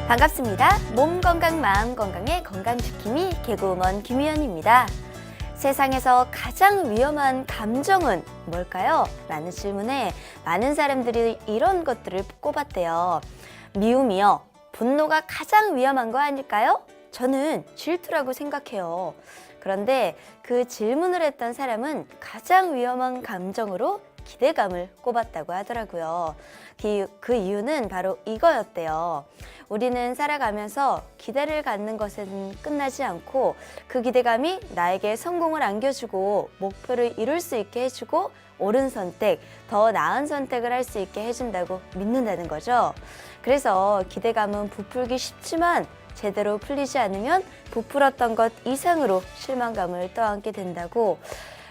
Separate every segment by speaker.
Speaker 1: 반갑습니다. 몸 건강, 마음 건강의 건강지킴이 개그우먼 김희연입니다. 세상에서 가장 위험한 감정은 뭘까요? 라는 질문에 많은 사람들이 이런 것들을 꼽았대요. 미움이요. 분노가 가장 위험한 거 아닐까요? 저는 질투라고 생각해요. 그런데 그 질문을 했던 사람은 가장 위험한 감정으로 기대감을 꼽았다고 하더라고요. 그 이유는 바로 이거였대요. 우리는 살아가면서 기대를 갖는 것은 끝나지 않고 그 기대감이 나에게 성공을 안겨주고 목표를 이룰 수 있게 해주고 옳은 선택, 더 나은 선택을 할 수 있게 해준다고 믿는다는 거죠. 그래서 기대감은 부풀기 쉽지만 제대로 풀리지 않으면 부풀었던 것 이상으로 실망감을 떠안게 된다고,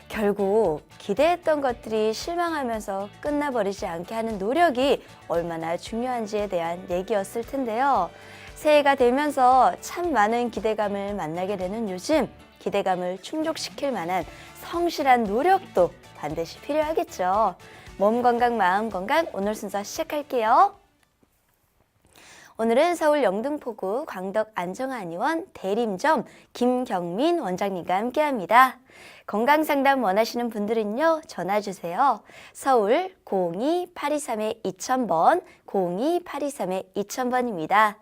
Speaker 1: 결국 기대했던 것들이 실망하면서 끝나버리지 않게 하는 노력이 얼마나 중요한지에 대한 얘기였을 텐데요. 새해가 되면서 참 많은 기대감을 만나게 되는 요즘, 기대감을 충족시킬 만한 성실한 노력도 반드시 필요하겠죠. 몸 건강, 마음 건강, 오늘 순서 시작할게요. 오늘은 서울 영등포구 광덕 안정한의원 대림점 김경민 원장님과 함께합니다. 건강상담 원하시는 분들은요, 전화주세요. 서울 02-823-2000번, 02-823-2000번입니다.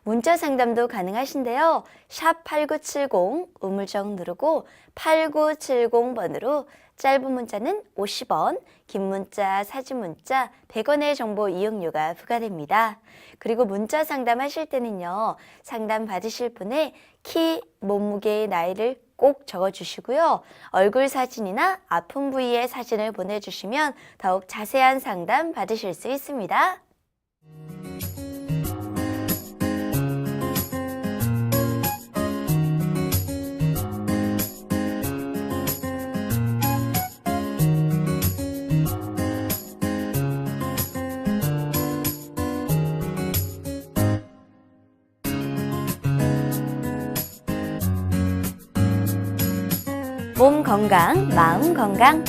Speaker 1: 문자 상담도 가능하신데요. 샵 8970 우물정 누르고 8970번으로 짧은 문자는 50원, 긴 문자, 사진 문자 100원의 정보 이용료가 부과됩니다. 그리고 문자 상담하실 때는요, 상담 받으실 분의 키, 몸무게의 나이를 꼭 적어주시고요. 얼굴 사진이나 아픈 부위의 사진을 보내주시면 더욱 자세한 상담 받으실 수 있습니다. 몸 건강, 마음 건강.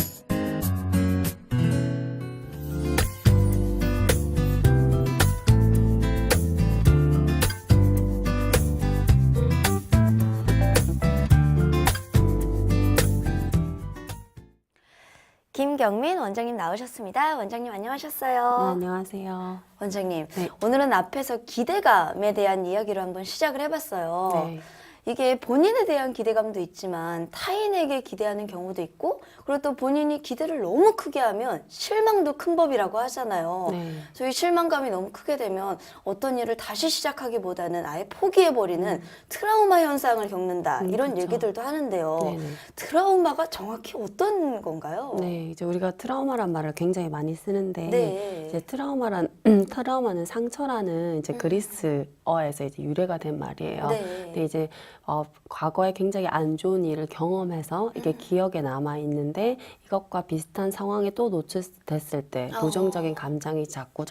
Speaker 1: 김경민 원장님 나오셨습니다. 원장님 안녕하셨어요.
Speaker 2: 네, 안녕하세요.
Speaker 1: 원장님,
Speaker 2: 네.
Speaker 1: 오늘은 앞에서 기대감에 대한 이야기로 한번 시작을 해봤어요.
Speaker 2: 네.
Speaker 1: 이게 본인에 대한 기대감도 있지만 타인에게 기대하는 경우도 있고, 그리고 또 본인이 기대를 너무 크게 하면 실망도 큰 법이라고 하잖아요.
Speaker 2: 네.
Speaker 1: 저희 실망감이 너무 크게 되면 어떤 일을 다시 시작하기보다는 아예 포기해버리는 트라우마 현상을 겪는다, 이런
Speaker 2: 그렇죠.
Speaker 1: 얘기들도 하는데요.
Speaker 2: 네네.
Speaker 1: 트라우마가 정확히 어떤 건가요?
Speaker 2: 네, 이제 우리가 트라우마란 말을 굉장히 많이 쓰는데,
Speaker 1: 네.
Speaker 2: 이제 트라우마는 상처라는 이제 그리스어에서 이제 유래가 된 말이에요.
Speaker 1: 네.
Speaker 2: 근데 이제 과거에 굉장히 안 좋은 일을 경험해서 이게 기억에 남아 있는데, 이것과 비슷한 상황에 또 노출됐을 때 부정적인 감정이 자꾸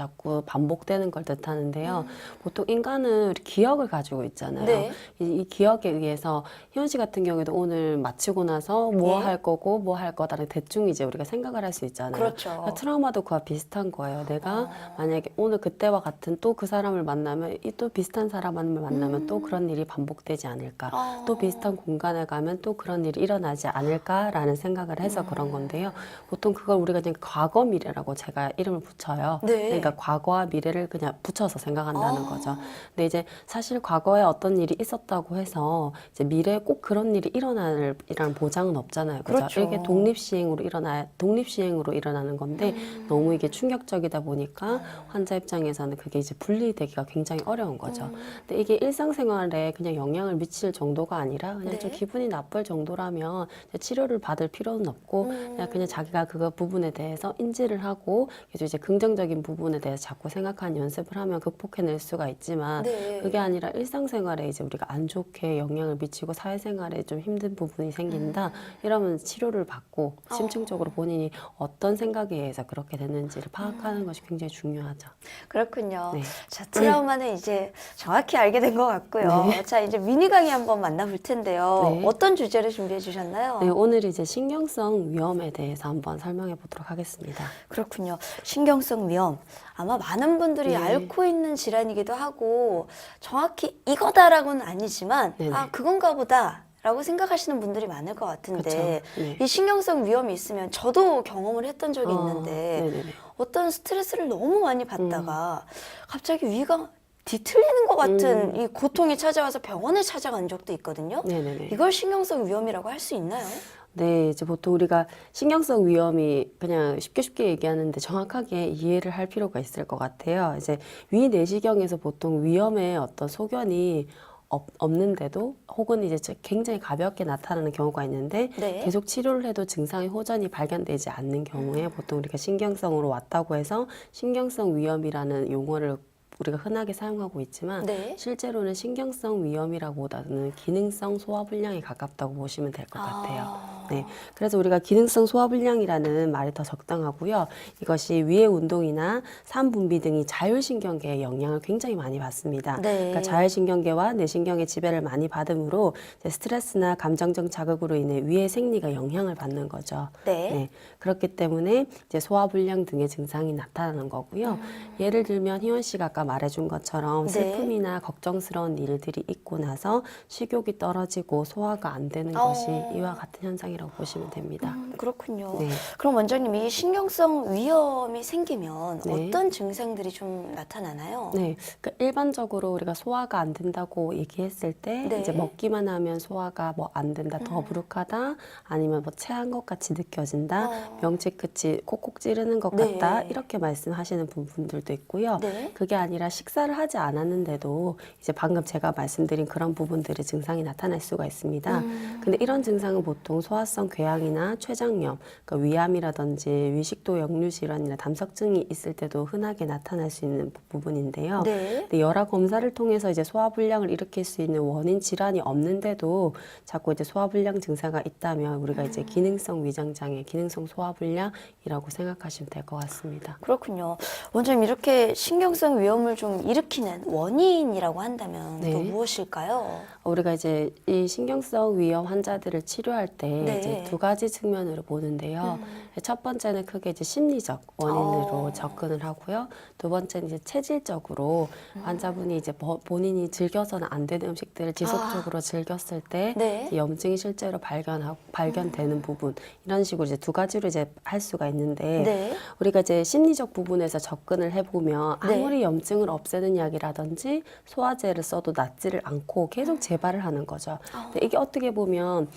Speaker 2: 반복되는 걸 뜻하는데요. 보통 인간은 기억을 가지고 있잖아요.
Speaker 1: 네.
Speaker 2: 이 기억에 의해서 희연 씨 같은 경우에도 오늘 마치고 나서 뭐
Speaker 1: 네.
Speaker 2: 할 거고 뭐 할 거다라는 대충 이제 우리가 생각을 할 수 있잖아요.
Speaker 1: 그렇죠.
Speaker 2: 그러니까 트라우마도 그와 비슷한 거예요. 내가 만약에 오늘 그때와 같은 또 그 사람을 만나면 이 또 비슷한 사람을 만나면 또 그런 일이 반복되지 않을까. 또 비슷한 공간에 가면 또 그런 일이 일어나지 않을까라는 생각을 해서 그런 건데요. 보통 그걸 우리가 그냥 과거 미래라고 제가 이름을 붙여요.
Speaker 1: 네.
Speaker 2: 그러니까 과거와 미래를 그냥 붙여서 생각한다는 거죠. 근데 이제 사실 과거에 어떤 일이 있었다고 해서 이제 미래에 꼭 그런 일이 일어날 이라는 보장은 없잖아요. 그죠?
Speaker 1: 그렇죠.
Speaker 2: 이게 독립시행으로 일어나는 건데 너무 이게 충격적이다 보니까 환자 입장에서는 그게 이제 분리되기가 굉장히 어려운 거죠. 근데 이게 일상생활에 그냥 영향을 미칠 정도가 아니라 그냥
Speaker 1: 네.
Speaker 2: 좀 기분이 나쁠 정도라면 치료를 받을 필요는 없고 그냥 자기가 그 부분에 대해서 인지를 하고 계속 이제 긍정적인 부분에 대해서 자꾸 생각하는 연습을 하면 극복해낼 수가 있지만
Speaker 1: 네.
Speaker 2: 그게 아니라 일상생활에 이제 우리가 안 좋게 영향을 미치고 사회생활에 좀 힘든 부분이 생긴다 이러면 치료를 받고 심층적으로 본인이 어떤 생각에 의해서 그렇게 됐는지를 파악하는 것이 굉장히 중요하죠.
Speaker 1: 그렇군요.
Speaker 2: 네.
Speaker 1: 자, 트라우마는 이제 정확히 알게 된 것 같고요. 자, 이제 미니 강의 한번 만나볼 텐데요.
Speaker 2: 네.
Speaker 1: 어떤 주제를 준비해 주셨나요?
Speaker 2: 네, 오늘 이제 신경성 위험에 위험에 대해서 한번 설명해 보도록 하겠습니다.
Speaker 1: 그렇군요. 신경성 위험. 아마 많은 분들이
Speaker 2: 네.
Speaker 1: 앓고 있는 질환이기도 하고 정확히 이거다라고는 아니지만
Speaker 2: 네네.
Speaker 1: 아, 그건가 보다라고 생각하시는 분들이 많을 것 같은데
Speaker 2: 그쵸. 네.
Speaker 1: 이 신경성 위험이 있으면 저도 경험을 했던 적이 있는데
Speaker 2: 네네네.
Speaker 1: 어떤 스트레스를 너무 많이 받다가 갑자기 위가 뒤틀리는 것 같은 이 고통이 찾아와서 병원에 찾아간 적도 있거든요.
Speaker 2: 네네네.
Speaker 1: 이걸 신경성 위험이라고 할 수 있나요?
Speaker 2: 네, 이제 보통 우리가 신경성 위험이 그냥 쉽게 얘기하는데 정확하게 이해를 할 필요가 있을 것 같아요. 이제 위 내시경에서 보통 위험의 어떤 소견이 없는데도 혹은 이제 굉장히 가볍게 나타나는 경우가 있는데
Speaker 1: 네.
Speaker 2: 계속 치료를 해도 증상의 호전이 발견되지 않는 경우에 보통 우리가 신경성으로 왔다고 해서 신경성 위험이라는 용어를 우리가 흔하게 사용하고 있지만
Speaker 1: 네.
Speaker 2: 실제로는 신경성 위험이라기보다는 기능성 소화불량에 가깝다고 보시면 될 것 같아요. 네, 그래서 우리가 기능성 소화불량이라는 말이 더 적당하고요. 이것이 위의 운동이나 산분비 등이 자율신경계에 영향을 굉장히 많이 받습니다.
Speaker 1: 네.
Speaker 2: 그러니까 자율신경계와 뇌신경의 지배를 많이 받으므로 이제 스트레스나 감정적 자극으로 인해 위의 생리가 영향을 받는 거죠.
Speaker 1: 네.
Speaker 2: 그렇기 때문에 이제 소화불량 등의 증상이 나타나는 거고요. 예를 들면 희원 씨가 아까 말해준 것처럼
Speaker 1: 네.
Speaker 2: 슬픔이나 걱정스러운 일들이 있고 나서 식욕이 떨어지고 소화가 안 되는 것이 이와 같은 현상이라고 보시면 됩니다.
Speaker 1: 그렇군요.
Speaker 2: 네.
Speaker 1: 그럼 원장님, 이 신경성 위험이 생기면
Speaker 2: 네.
Speaker 1: 어떤 증상들이 좀 나타나나요?
Speaker 2: 네, 그러니까 일반적으로 우리가 소화가 안 된다고 얘기했을 때
Speaker 1: 네.
Speaker 2: 이제 먹기만 하면 소화가 뭐 안 된다, 더부룩하다, 아니면 뭐 체한 것 같이 느껴진다, 명치 끝이 콕콕 찌르는 것
Speaker 1: 네.
Speaker 2: 같다 이렇게 말씀하시는 분들도 있고요.
Speaker 1: 네.
Speaker 2: 그게 아니라 식사를 하지 않았는데도 이제 방금 제가 말씀드린 그런 부분들의 증상이 나타날 수가 있습니다. 근데 이런 증상은 보통 소화성 궤양이나 췌장염, 그러니까 위암이라든지 위식도 역류 질환이나 담석증이 있을 때도 흔하게 나타날 수 있는 부분인데요.
Speaker 1: 네.
Speaker 2: 근데 여러 검사를 통해서 이제 소화불량을 일으킬 수 있는 원인 질환이 없는데도 자꾸 이제 소화불량 증상가 있다면 우리가 이제 기능성 위장장애, 기능성 소화불량이라고 생각하시면 될 것 같습니다.
Speaker 1: 그렇군요. 원장님, 이렇게 신경성 위험을 좀 일으키는 원인이라고 한다면 또
Speaker 2: 네.
Speaker 1: 무엇일까요?
Speaker 2: 우리가 이제 이 신경성 위험 환자들을 치료할 때
Speaker 1: 네.
Speaker 2: 이제 두 가지 측면으로 보는데요. 첫 번째는 크게 이제 심리적 원인으로 접근을 하고요. 두 번째는 이제 체질적으로 환자분이 이제 본인이 즐겨서는 안 되는 음식들을 지속적으로 즐겼을 때
Speaker 1: 네.
Speaker 2: 이제 염증이 실제로 발견되는 부분 이런 식으로 이제 두 가지로 이제 할 수가 있는데
Speaker 1: 네.
Speaker 2: 우리가 이제 심리적 부분에서 접근을 해보면
Speaker 1: 네.
Speaker 2: 아무리 염증을 없애는 약이라든지 소화제를 써도 낫지를 않고 계속 재발을 하는 거죠. 근데 이게 어떻게 보면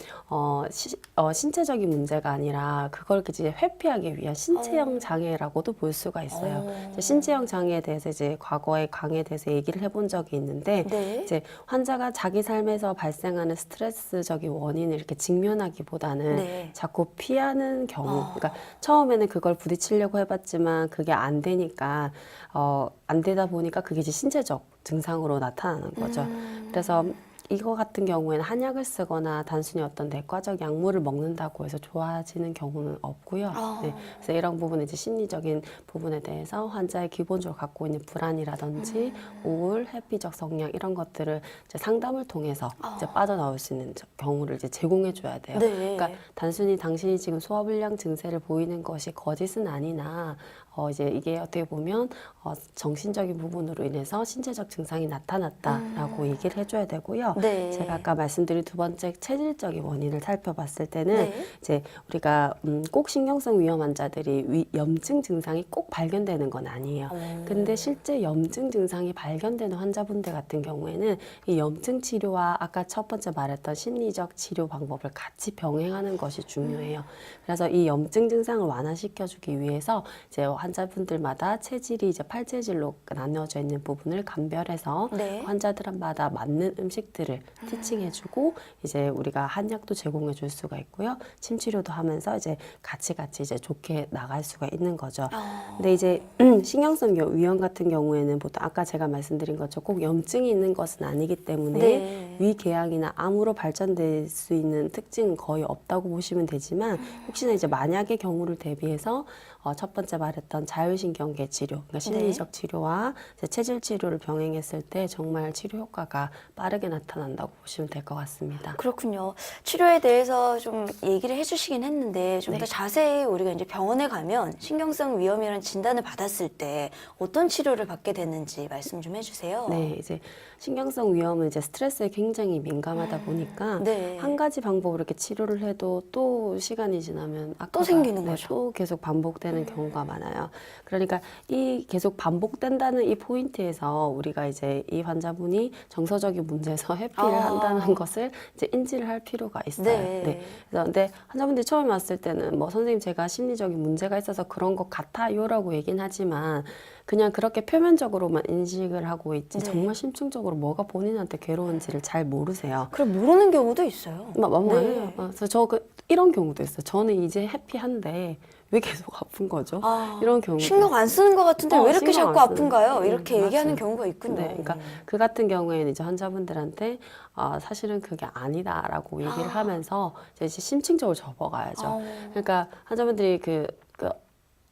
Speaker 2: 신체적인 문제가 아니라 그걸 이제 회피하기 위한 신체형 장애라고도 볼 수가 있어요. 이제 신체형 장애에 대해서 이제 과거에 강의에 대해서 얘기를 해본 적이 있는데
Speaker 1: 네.
Speaker 2: 이제 환자가 자기 삶에서 발생하는 스트레스적인 원인을 이렇게 직면하기보다는
Speaker 1: 네.
Speaker 2: 자꾸 피하는 경우, 그러니까 처음에는 그걸 부딪히려고 해봤지만 그게 안 되니까 안 되다 보니까 그게 이제 신체적 증상으로 나타나는 거죠. 그래서 이거 같은 경우에는 한약을 쓰거나 단순히 어떤 내과적 약물을 먹는다고 해서 좋아지는 경우는 없고요. 네, 그래서 이런 부분은 이제 심리적인 부분에 대해서 환자의 기본적으로 갖고 있는 불안이라든지 우울, 회피적 성향 이런 것들을 이제 상담을 통해서 이제 빠져나올 수 있는 경우를 이제 제공해 줘야 돼요.
Speaker 1: 네.
Speaker 2: 그러니까 단순히 당신이 지금 소화불량 증세를 보이는 것이 거짓은 아니나 이제 이게 어떻게 보면 정신적인 부분으로 인해서 신체적 증상이 나타났다라고 얘기를 해줘야 되고요.
Speaker 1: 네.
Speaker 2: 제가 아까 말씀드린 두 번째 체질적인 원인을 살펴봤을 때는
Speaker 1: 네.
Speaker 2: 이제 우리가 꼭 신경성 위험 환자들이 염증 증상이 꼭 발견되는 건 아니에요. 근데 실제 염증 증상이 발견되는 환자분들 같은 경우에는 이 염증 치료와 아까 첫 번째 말했던 심리적 치료 방법을 같이 병행하는 것이 중요해요. 그래서 이 염증 증상을 완화시켜주기 위해서 이제 환자분들마다 체질이 이제 8체질로 나뉘어져 있는 부분을 감별해서
Speaker 1: 네.
Speaker 2: 환자들마다 맞는 음식들을 티칭해주고 이제 우리가 한약도 제공해줄 수가 있고요. 침치료도 하면서 이제 같이 이제 좋게 나갈 수가 있는 거죠. 근데 이제 신경성 위험 같은 경우에는 보통 아까 제가 말씀드린 것처럼 꼭 염증이 있는 것은 아니기 때문에
Speaker 1: 네.
Speaker 2: 위궤양이나 암으로 발전될 수 있는 특징은 거의 없다고 보시면 되지만 혹시나 이제 만약의 경우를 대비해서 첫 번째 말했던 자율신경계 치료, 그러니까 심리적 치료와 이제 체질 치료를 병행했을 때 정말 치료 효과가 빠르게 나타난다고 보시면 될 것 같습니다.
Speaker 1: 그렇군요. 치료에 대해서 좀 얘기를 해주시긴 했는데 좀 더
Speaker 2: 네.
Speaker 1: 자세히 우리가 이제 병원에 가면 신경성 위염이라는 진단을 받았을 때 어떤 치료를 받게 되는지 말씀 좀 해주세요.
Speaker 2: 네, 이제 신경성 위험은 이제 스트레스에 굉장히 민감하다 보니까
Speaker 1: 네.
Speaker 2: 한 가지 방법으로 이렇게 치료를 해도 또 시간이 지나면 악화가
Speaker 1: 생기는 거죠.
Speaker 2: 또 계속 반복되는 경우가 많아요. 그러니까 이 계속 반복된다는 이 포인트에서 우리가 이제 이 환자분이 정서적인 문제에서 회피를 한다는 것을 이제 인지를 할 필요가 있어요.
Speaker 1: 네.
Speaker 2: 그래서 근데 환자분들이 처음에 왔을 때는 뭐 선생님 제가 심리적인 문제가 있어서 그런 것 같아요라고 얘기는 하지만 그냥 그렇게 표면적으로만 인식을 하고 있지
Speaker 1: 네.
Speaker 2: 정말 심층적으로 뭐가 본인한테 괴로운지를 잘 모르세요.
Speaker 1: 그래 모르는 경우도 있어요.
Speaker 2: 맞아요. 그래서 이런 경우도 있어요. 저는 이제 해피한데 왜 계속 아픈 거죠? 이런 경우도
Speaker 1: 신경 안 쓰는 것 같은데 왜 이렇게
Speaker 2: 신경
Speaker 1: 자꾸
Speaker 2: 안 쓰는-
Speaker 1: 아픈가요? 이렇게 얘기하는
Speaker 2: 맞아요.
Speaker 1: 경우가 있군요.
Speaker 2: 네, 그러니까 그 같은 경우에는 이제 환자분들한테 사실은 그게 아니다라고 얘기를 하면서 이제 심층적으로 접어가야죠. 그러니까 환자분들이 그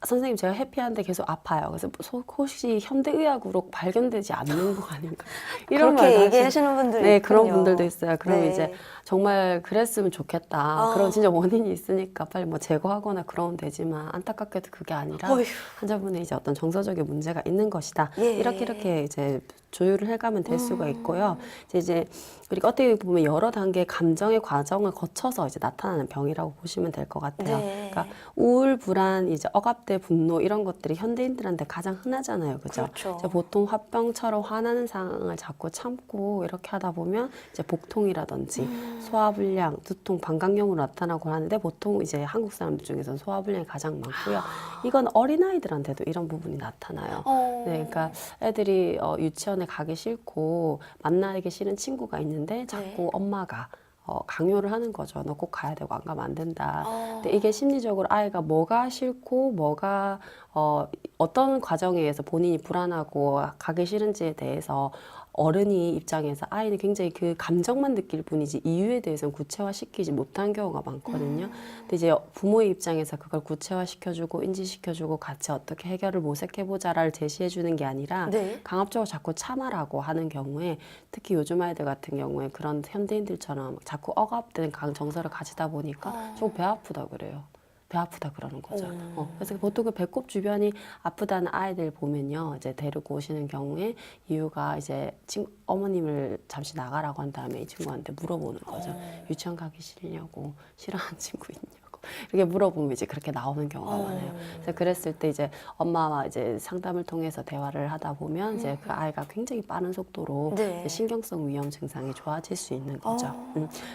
Speaker 2: 선생님 제가 해피한데 계속 아파요. 그래서 혹시 현대의학으로 발견되지 않는 거 아닌가? 이런
Speaker 1: 그렇게
Speaker 2: 말도
Speaker 1: 얘기하시는 분들이
Speaker 2: 네,
Speaker 1: 있군요.
Speaker 2: 그런 분들도 있어요. 그럼
Speaker 1: 네.
Speaker 2: 이제 정말 그랬으면 좋겠다. 그런 진짜 원인이 있으니까 빨리 뭐 제거하거나 그러면 되지만 안타깝게도 그게 아니라
Speaker 1: 어휴.
Speaker 2: 환자분의 이제 어떤 정서적인 문제가 있는 것이다.
Speaker 1: 예.
Speaker 2: 이렇게 이제 조율을 해가면 될 수가 있고요. 이제 우리가 어떻게 보면 여러 단계의 감정의 과정을 거쳐서 이제 나타나는 병이라고 보시면 될 것 같아요.
Speaker 1: 네.
Speaker 2: 그러니까 우울, 불안, 이제 억압돼 분노 이런 것들이 현대인들한테 가장 흔하잖아요, 그죠?
Speaker 1: 그렇죠.
Speaker 2: 이제 보통 화병처럼 화나는 상황을 자꾸 참고 이렇게 하다 보면 이제 복통이라든지 소화불량, 두통, 방광염으로 나타나고 하는데 보통 이제 한국 사람들 중에서는 소화불량이 가장 많고요. 이건 어린아이들한테도 이런 부분이 나타나요. 네, 그러니까 애들이 유치원에 가기 싫고 만나기 싫은 친구가 있는데 자꾸 엄마가 강요를 하는 거죠. 너 꼭 가야 되고 안 가면 안 된다. 근데 이게 심리적으로 아이가 뭐가 싫고 뭐가 어떤 과정에 의해서 본인이 불안하고 가기 싫은지에 대해서 어른이 입장에서 아이는 굉장히 그 감정만 느낄 뿐이지 이유에 대해서는 구체화시키지 못한 경우가 많거든요. 근데 이제 부모의 입장에서 그걸 구체화시켜주고 인지시켜주고 같이 어떻게 해결을 모색해보자를 제시해주는 게 아니라
Speaker 1: 네.
Speaker 2: 강압적으로 자꾸 참아라고 하는 경우에 특히 요즘 아이들 같은 경우에 그런 현대인들처럼 자꾸 억압된 정서를 가지다 보니까 좀 배 아프다 그래요. 배 아프다 그러는 거죠. 그래서 보통 그 배꼽 주변이 아프다는 아이들 보면요, 이제 데리고 오시는 경우에 이유가 이제 어머님을 잠시 나가라고 한 다음에 이 친구한테 물어보는 거죠. 유치원 가기 싫냐고, 싫어하는 친구 있냐고. 이렇게 물어보면 이제 그렇게 나오는 경우가 많아요. 그래서 그랬을 때 이제 엄마와 이제 상담을 통해서 대화를 하다 보면 이제 그 아이가 굉장히 빠른 속도로
Speaker 1: 네.
Speaker 2: 이제 신경성 위험 증상이 좋아질 수 있는 거죠.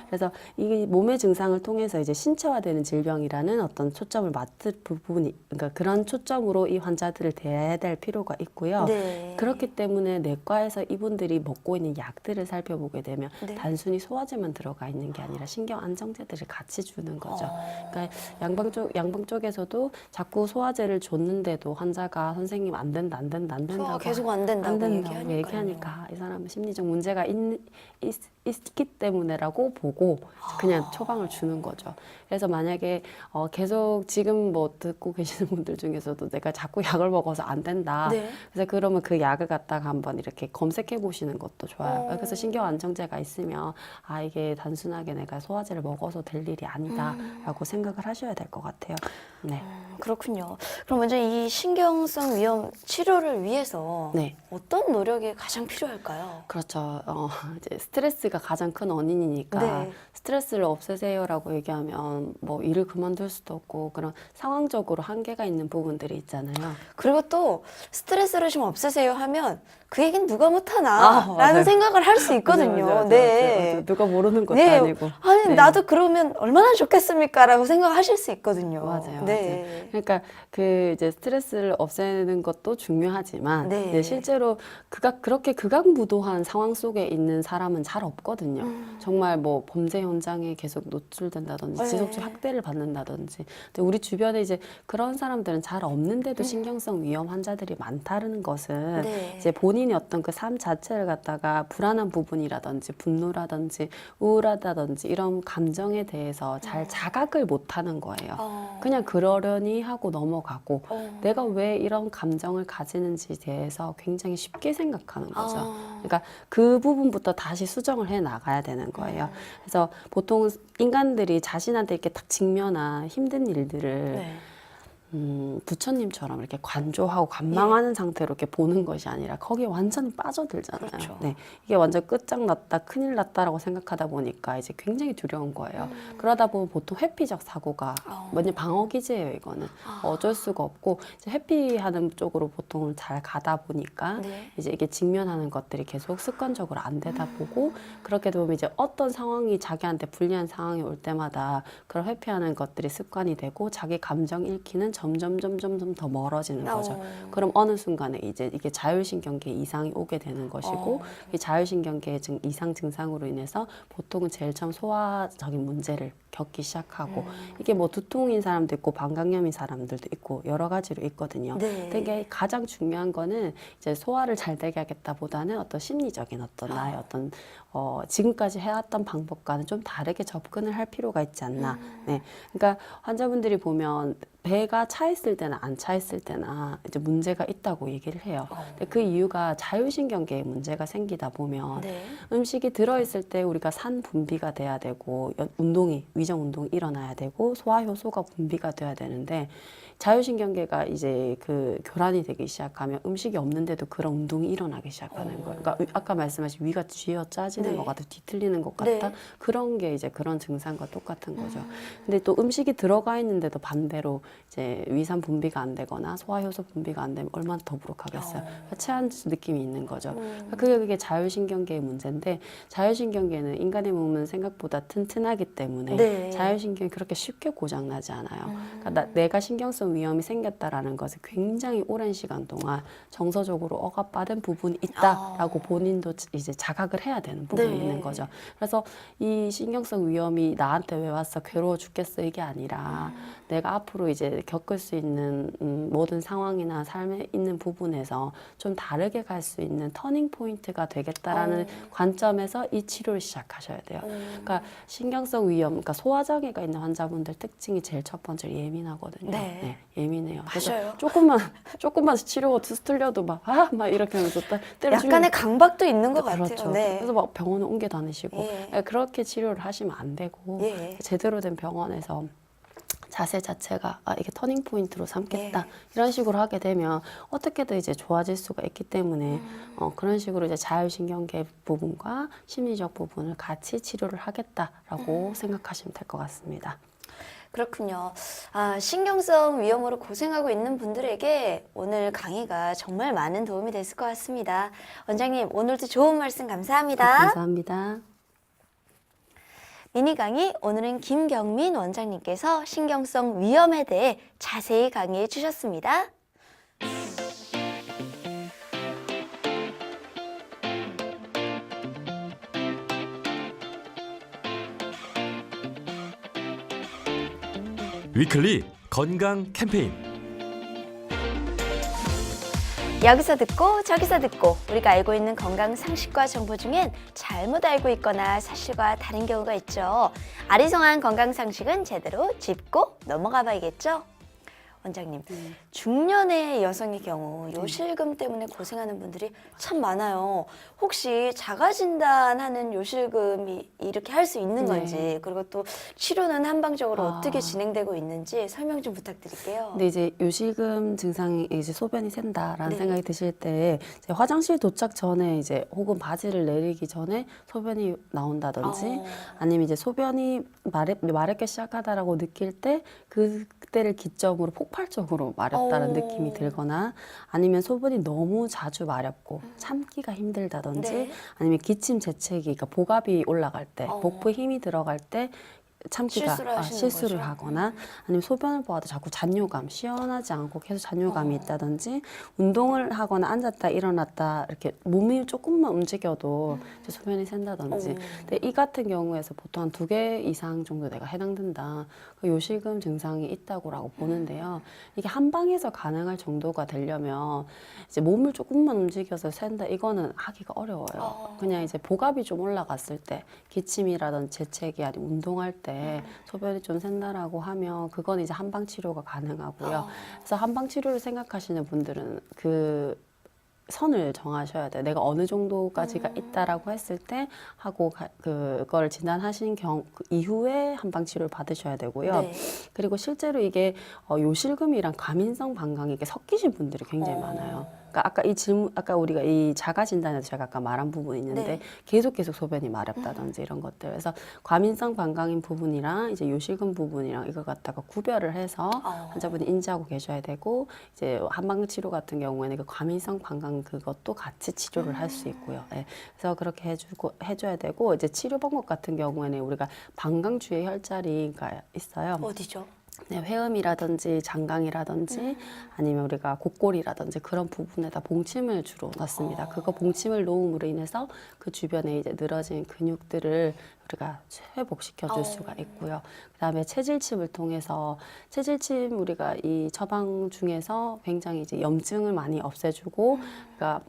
Speaker 2: 그래서 이 몸의 증상을 통해서 이제 신체화되는 질병이라는 어떤 초점을 맞을 부분이, 그러니까 그런 초점으로 이 환자들을 대해야 될 필요가 있고요.
Speaker 1: 네.
Speaker 2: 그렇기 때문에 내과에서 이분들이 먹고 있는 약들을 살펴보게 되면
Speaker 1: 네.
Speaker 2: 단순히 소화제만 들어가 있는 게 아니라 신경 안정제들을 같이 주는 거죠. 그러니까 양방 쪽에서도 자꾸 소화제를 줬는데도 환자가 선생님 안 된다
Speaker 1: 소화가 계속 안 된다고
Speaker 2: 얘기하니까 이 사람은 심리적 문제가 있기 때문에라고 보고 그냥 처방을 주는 거죠. 그래서 만약에 계속 지금 뭐 듣고 계시는 분들 중에서도 내가 자꾸 약을 먹어서 안 된다.
Speaker 1: 네.
Speaker 2: 그래서 그러면 그 약을 갖다가 한번 이렇게 검색해 보시는 것도 좋아요. 그래서 신경 안정제가 있으면 이게 단순하게 내가 소화제를 먹어서 될 일이 아니다라고 생각을 하셔야 될 것 같아요. 네.
Speaker 1: 그렇군요. 그럼 먼저 이 신경성 위험 치료를 위해서
Speaker 2: 네.
Speaker 1: 어떤 노력이 가장 필요할까요?
Speaker 2: 그렇죠. 이제 스트레스가 가장 큰 원인이니까
Speaker 1: 네.
Speaker 2: 스트레스를 없애세요라고 얘기하면 뭐 일을 그만둘 수도 없고 그런 상황적으로 한계가 있는 부분들이 있잖아요.
Speaker 1: 그리고 또 스트레스를 좀 없애세요 하면 그 얘기는 누가 못하나
Speaker 2: 맞아요.
Speaker 1: 라는 생각을 할 수 있거든요.
Speaker 2: 맞아요.
Speaker 1: 네.
Speaker 2: 누가 모르는 것도
Speaker 1: 네.
Speaker 2: 아니고.
Speaker 1: 아니
Speaker 2: 네.
Speaker 1: 나도 그러면 얼마나 좋겠습니까? 라고 생각하실 수 있거든요.
Speaker 2: 맞아요.
Speaker 1: 네.
Speaker 2: 그러니까 그 이제 스트레스를 없애는 것도 중요하지만
Speaker 1: 네.
Speaker 2: 네, 실제로 그렇게 극악무도한 상황 속에 있는 사람은 잘 없거든요. 정말 뭐 범죄 현장에 계속 노출된다든지
Speaker 1: 네.
Speaker 2: 지속적 학대를 받는다든지. 근데 우리 주변에 이제 그런 사람들은 잘 없는데도 신경성 위험 환자들이 많다는 것은
Speaker 1: 네.
Speaker 2: 이제 본인이 어떤 그 삶 자체를 갖다가 불안한 부분이라든지 분노라든지 우울하다든지 이런 감정에 대해서 잘 자각을 못 못하는 거예요. 그냥 그러려니 하고 넘어가고 내가 왜 이런 감정을 가지는지에 대해서 굉장히 쉽게 생각하는 거죠. 그러니까 그 부분부터 다시 수정을 해 나가야 되는 거예요. 그래서 보통 인간들이 자신한테 이렇게 딱 직면한 힘든 일들을
Speaker 1: 네.
Speaker 2: 부처님처럼 이렇게 관조하고 관망하는 상태로 이렇게 보는 것이 아니라 거기에 완전히 빠져들잖아요.
Speaker 1: 그렇죠.
Speaker 2: 네, 이게 완전 끝장났다, 큰일 났다라고 생각하다 보니까 이제 굉장히 두려운 거예요. 그러다 보면 보통 회피적 사고가 완전 방어 기제예요. 이거는 어쩔 수가 없고 이제 회피하는 쪽으로 보통 잘 가다 보니까
Speaker 1: 네.
Speaker 2: 이제 이게 직면하는 것들이 계속 습관적으로 안 되다 보고 그렇게 되면 이제 어떤 상황이 자기한테 불리한 상황이 올 때마다 그런 회피하는 것들이 습관이 되고 자기 감정 잃기는 점점 더 멀어지는 거죠. 그럼 어느 순간에 이제 이게 자율신경계 이상이 오게 되는 것이고 이 자율신경계 이상 증상으로 인해서 보통은 제일 처음 소화적인 문제를 겪기 시작하고 이게 뭐 두통인 사람도 있고 방광염인 사람들도 있고 여러 가지로 있거든요.
Speaker 1: 네.
Speaker 2: 근데 이게 가장 중요한 거는 이제 소화를 잘 되게 하겠다보다는 어떤 심리적인 어떤 나의 어떤 지금까지 해왔던 방법과는 좀 다르게 접근을 할 필요가 있지 않나. 네. 그러니까 환자분들이 보면 배가 차 있을 때나 안 차 있을 때나 이제 문제가 있다고 얘기를 해요. 근데 그 이유가 자율신경계에 문제가 생기다 보면
Speaker 1: 네.
Speaker 2: 음식이 들어있을 때 우리가 산 분비가 돼야 되고 위장 운동이 일어나야 되고 소화 효소가 분비가 돼야 되는데 자율신경계가 이제 그 교란이 되기 시작하면 음식이 없는데도 그런 운동이 일어나기 시작하는 거예요. 그러니까 아까 말씀하신 위가 쥐어 짜지는
Speaker 1: 네.
Speaker 2: 것 같아, 뒤틀리는 것 같다.
Speaker 1: 네.
Speaker 2: 그런 게 이제 그런 증상과 똑같은 거죠. 근데 또 음식이 들어가 있는데도 반대로 이제 위산 분비가 안 되거나 소화 효소 분비가 안 되면 얼마나 더부룩하겠어요. 체한 느낌이 있는 거죠. 그러니까 그게 자율신경계의 문제인데 자율신경계는 인간의 몸은 생각보다 튼튼하기 때문에
Speaker 1: 네.
Speaker 2: 자율신경이 그렇게 쉽게 고장나지 않아요. 그러니까 내가 신경성 위험이 생겼다라는 것을 굉장히 오랜 시간 동안 정서적으로 억압받은 부분이 있다라고 본인도 이제 자각을 해야 되는 부분이
Speaker 1: 네.
Speaker 2: 있는 거죠. 그래서 이 신경성 위험이 나한테 왜 왔어? 괴로워 죽겠어? 이게 아니라 내가 앞으로 이제 겪을 수 있는 모든 상황이나 삶에 있는 부분에서 좀 다르게 갈 수 있는 터닝 포인트가 되겠다라는 관점에서 이 치료를 시작하셔야 돼요. 그러니까 신경성 위험, 그러니까 소화장애가 있는 환자분들 특징이 제일 첫 번째로 예민하거든요.
Speaker 1: 네.
Speaker 2: 예민해요.
Speaker 1: 맞아요.
Speaker 2: 그래서 조금만 치료가 틀려도 막 이렇게 하면서 때려주면
Speaker 1: 약간의 강박도 있는 것
Speaker 2: 그렇죠.
Speaker 1: 같아요. 네.
Speaker 2: 그래서 막 병원에 옮겨 다니시고
Speaker 1: 예.
Speaker 2: 그렇게 치료를 하시면 안 되고
Speaker 1: 예.
Speaker 2: 제대로 된 병원에서 자세 자체가 이게 터닝 포인트로 삼겠다
Speaker 1: 네.
Speaker 2: 이런 식으로 하게 되면 어떻게든 이제 좋아질 수가 있기 때문에 그런 식으로 이제 자율신경계 부분과 심리적 부분을 같이 치료를 하겠다라고 생각하시면 될 것 같습니다.
Speaker 1: 그렇군요. 신경성 위험으로 고생하고 있는 분들에게 오늘 강의가 정말 많은 도움이 됐을 것 같습니다. 원장님, 오늘도 좋은 말씀 감사합니다.
Speaker 2: 감사합니다.
Speaker 1: 미니 강의, 오늘은 김경민 원장님께서 신경성 위험에 대해 자세히 강의해 주셨습니다.
Speaker 3: 위클리 건강 캠페인.
Speaker 1: 여기서 듣고 저기서 듣고 우리가 알고 있는 건강 상식과 정보 중엔 잘못 알고 있거나 사실과 다른 경우가 있죠. 아리송한 건강 상식은 제대로 짚고 넘어가 봐야겠죠. 원장님, 중년의 여성의 경우 요실금 때문에 고생하는 분들이 참 많아요. 혹시 자가진단하는 요실금이 이렇게 할 수 있는 건지, 그리고 또 치료는 한방적으로 어떻게 진행되고 있는지 설명 좀 부탁드릴게요.
Speaker 2: 근데 이제 요실금 증상이 이제 소변이 샌다라는
Speaker 1: 네.
Speaker 2: 생각이 드실 때 이제 화장실 도착 전에 이제 혹은 바지를 내리기 전에 소변이 나온다든지 아니면 이제 소변이 마렵기 시작하다라고 느낄 때 그때를 기점으로 폭발적으로 마렵다는 느낌이 들거나 아니면 소변이 너무 자주 마렵고 참기가 힘들다든지
Speaker 1: 네.
Speaker 2: 아니면 기침 재채기 그러니까 복압이 올라갈 때 복부에 힘이 들어갈 때 참기가
Speaker 1: 실수를 하시는
Speaker 2: 실수를
Speaker 1: 거죠?
Speaker 2: 하거나 아니면 소변을 보아도 자꾸 잔뇨감 시원하지 않고 계속 잔뇨감이 있다든지 운동을 하거나 앉았다 일어났다 이렇게 몸이 조금만 움직여도 이제 소변이 샌다든지 근데 이 같은 경우에서 보통 한 2개 이상 정도 내가 해당된다 그 요실금 증상이 있다고라고 보는데요 이게 한 방에서 가능할 정도가 되려면 이제 몸을 조금만 움직여서 샌다 이거는 하기가 어려워요 그냥 이제 복압이 좀 올라갔을 때 기침이라든지 재채기 아니면 운동할 때 때 소변이 좀 샌다라고 하면 그건 이제 한방 치료가 가능하고요. 그래서 한방 치료를 생각하시는 분들은 그 선을 정하셔야 돼요. 내가 어느 정도까지가 있다라고 했을 때 하고 그걸 진단하신 그 이후에 한방 치료를 받으셔야 되고요.
Speaker 1: 네.
Speaker 2: 그리고 실제로 이게 요실금이랑 과민성 방광이 이게 섞이신 분들이 굉장히 많아요. 그러니까 아까 이 질문, 아까 우리가 이 자가 진단에서 제가 아까 말한 부분이 있는데
Speaker 1: 네.
Speaker 2: 계속 소변이 마렵다든지 이런 것들. 그래서 과민성 방광인 부분이랑 이제 요실금 부분이랑 이거 갖다가 구별을 해서 환자분이 인지하고 계셔야 되고 이제 한방 치료 같은 경우에는 그 과민성 방광 그것도 같이 치료를 할 수 있고요. 네. 그래서 그렇게 해줘야 되고 이제 치료 방법 같은 경우에는 우리가 방광 주의 혈자리가 있어요.
Speaker 1: 어디죠?
Speaker 2: 네, 회음이라든지 장강이라든지 아니면 우리가 곡골이라든지 그런 부분에다 봉침을 주로 넣습니다. 그거 봉침을 놓음으로 인해서 그 주변에 이제 늘어진 근육들을 우리가 회복시켜 줄 수가 있고요. 그다음에 체질침을 통해서 체질침 우리가 이 처방 중에서 굉장히 이제 염증을 많이 없애주고 그러니까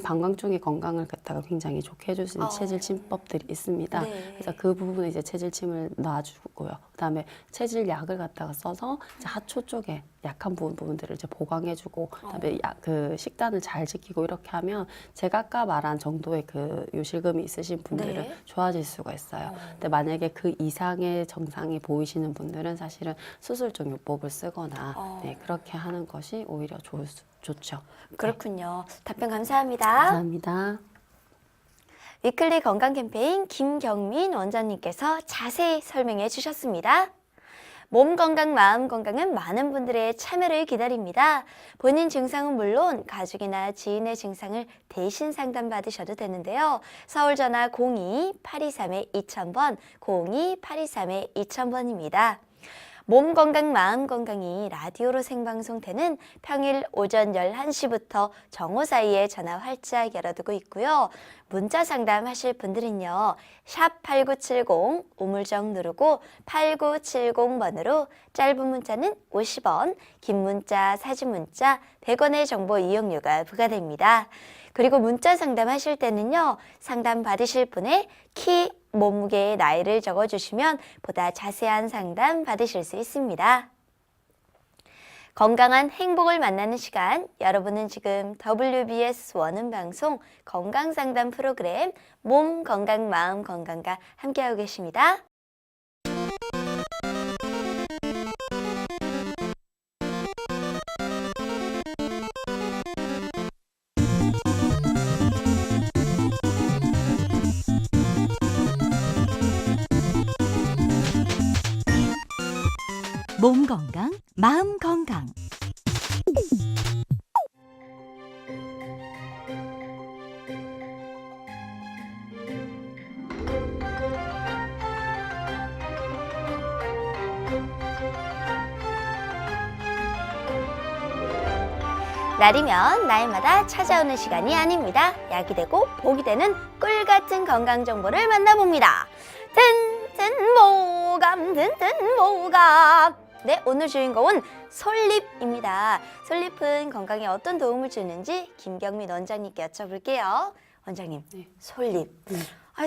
Speaker 2: 방광 쪽의 건강을 갖다가 굉장히 좋게 해줄 수 있는 체질침법들이 있습니다.
Speaker 1: 네.
Speaker 2: 그래서 그 부분에 이제 체질침을 놔주고요. 그다음에 체질약을 갖다가 써서 이제 하초 쪽에 약한 부분들을 이제 보강해주고, 그다음에 그 식단을 잘 지키고 이렇게 하면 제가 아까 말한 정도의 그 요실금이 있으신 분들은
Speaker 1: 네.
Speaker 2: 좋아질 수가 있어요. 근데 만약에 그 이상의 정상이 보이시는 분들은 사실은 수술적 요법을 쓰거나 네, 그렇게 하는 것이 오히려 좋죠.
Speaker 1: 그렇군요. 답변 감사합니다.
Speaker 2: 감사합니다.
Speaker 1: 위클리 건강 캠페인 김경민 원장님께서 자세히 설명해 주셨습니다. 몸 건강, 마음 건강은 많은 분들의 참여를 기다립니다. 본인 증상은 물론 가족이나 지인의 증상을 대신 상담받으셔도 되는데요. 서울 전화 02-823-2000번, 02-823-2000번입니다. 몸 건강, 마음 건강이 라디오로 생방송되는 평일 오전 11시부터 정오 사이에 전화 활짝 열어두고 있고요. 문자 상담하실 분들은요. 샵 8970 우물정 누르고 8970번으로 짧은 문자는 50원, 긴 문자, 사진 문자 100원의 정보 이용료가 부과됩니다. 그리고 문자 상담하실 때는요. 상담 받으실 분의 키, 몸무게의 나이를 적어주시면 보다 자세한 상담 받으실 수 있습니다. 건강한 행복을 만나는 시간, 여러분은 지금 WBS 원음 방송 건강상담 프로그램 몸 건강 마음 건강과 함께하고 계십니다.
Speaker 4: 몸 건강, 마음 건강.
Speaker 1: 날이면 날마다 찾아오는 시간이 아닙니다. 약이 되고 복이 되는 꿀 같은 건강 정보를 만나봅니다. 든든모감 든든모감. 네, 오늘 주인공은 솔잎입니다. 솔잎은 건강에 어떤 도움을 주는지 김경민 원장님께 여쭤볼게요. 원장님,
Speaker 2: 네.
Speaker 1: 솔잎.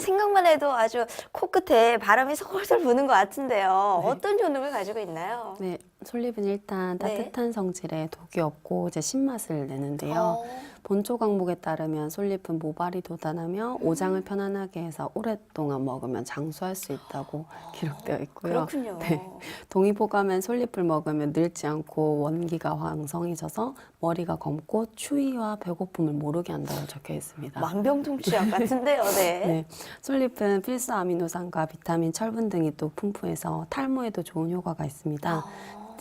Speaker 1: 생각만 해도 아주 코끝에 바람이 솔솔 부는 것 같은데요.
Speaker 2: 네.
Speaker 1: 어떤 효능을 가지고 있나요?
Speaker 2: 네, 솔잎은 일단
Speaker 1: 네.
Speaker 2: 따뜻한 성질에 독이 없고 이제 신맛을 내는데요. 본초 강목에 따르면 솔잎은 모발이 돋아나며 오장을 편안하게 해서 오랫동안 먹으면 장수할 수 있다고 기록되어 있고요.
Speaker 1: 그렇군요.
Speaker 2: 네, 동의보감엔 솔잎을 먹으면 늙지 않고 원기가 왕성해져서 머리가 검고 추위와 배고픔을 모르게 한다고 적혀 있습니다.
Speaker 1: 만병통치약 같은데요. 네.
Speaker 2: 네, 솔잎은 필수 아미노산과 비타민, 철분 등이 또 풍부해서 탈모에도 좋은 효과가 있습니다.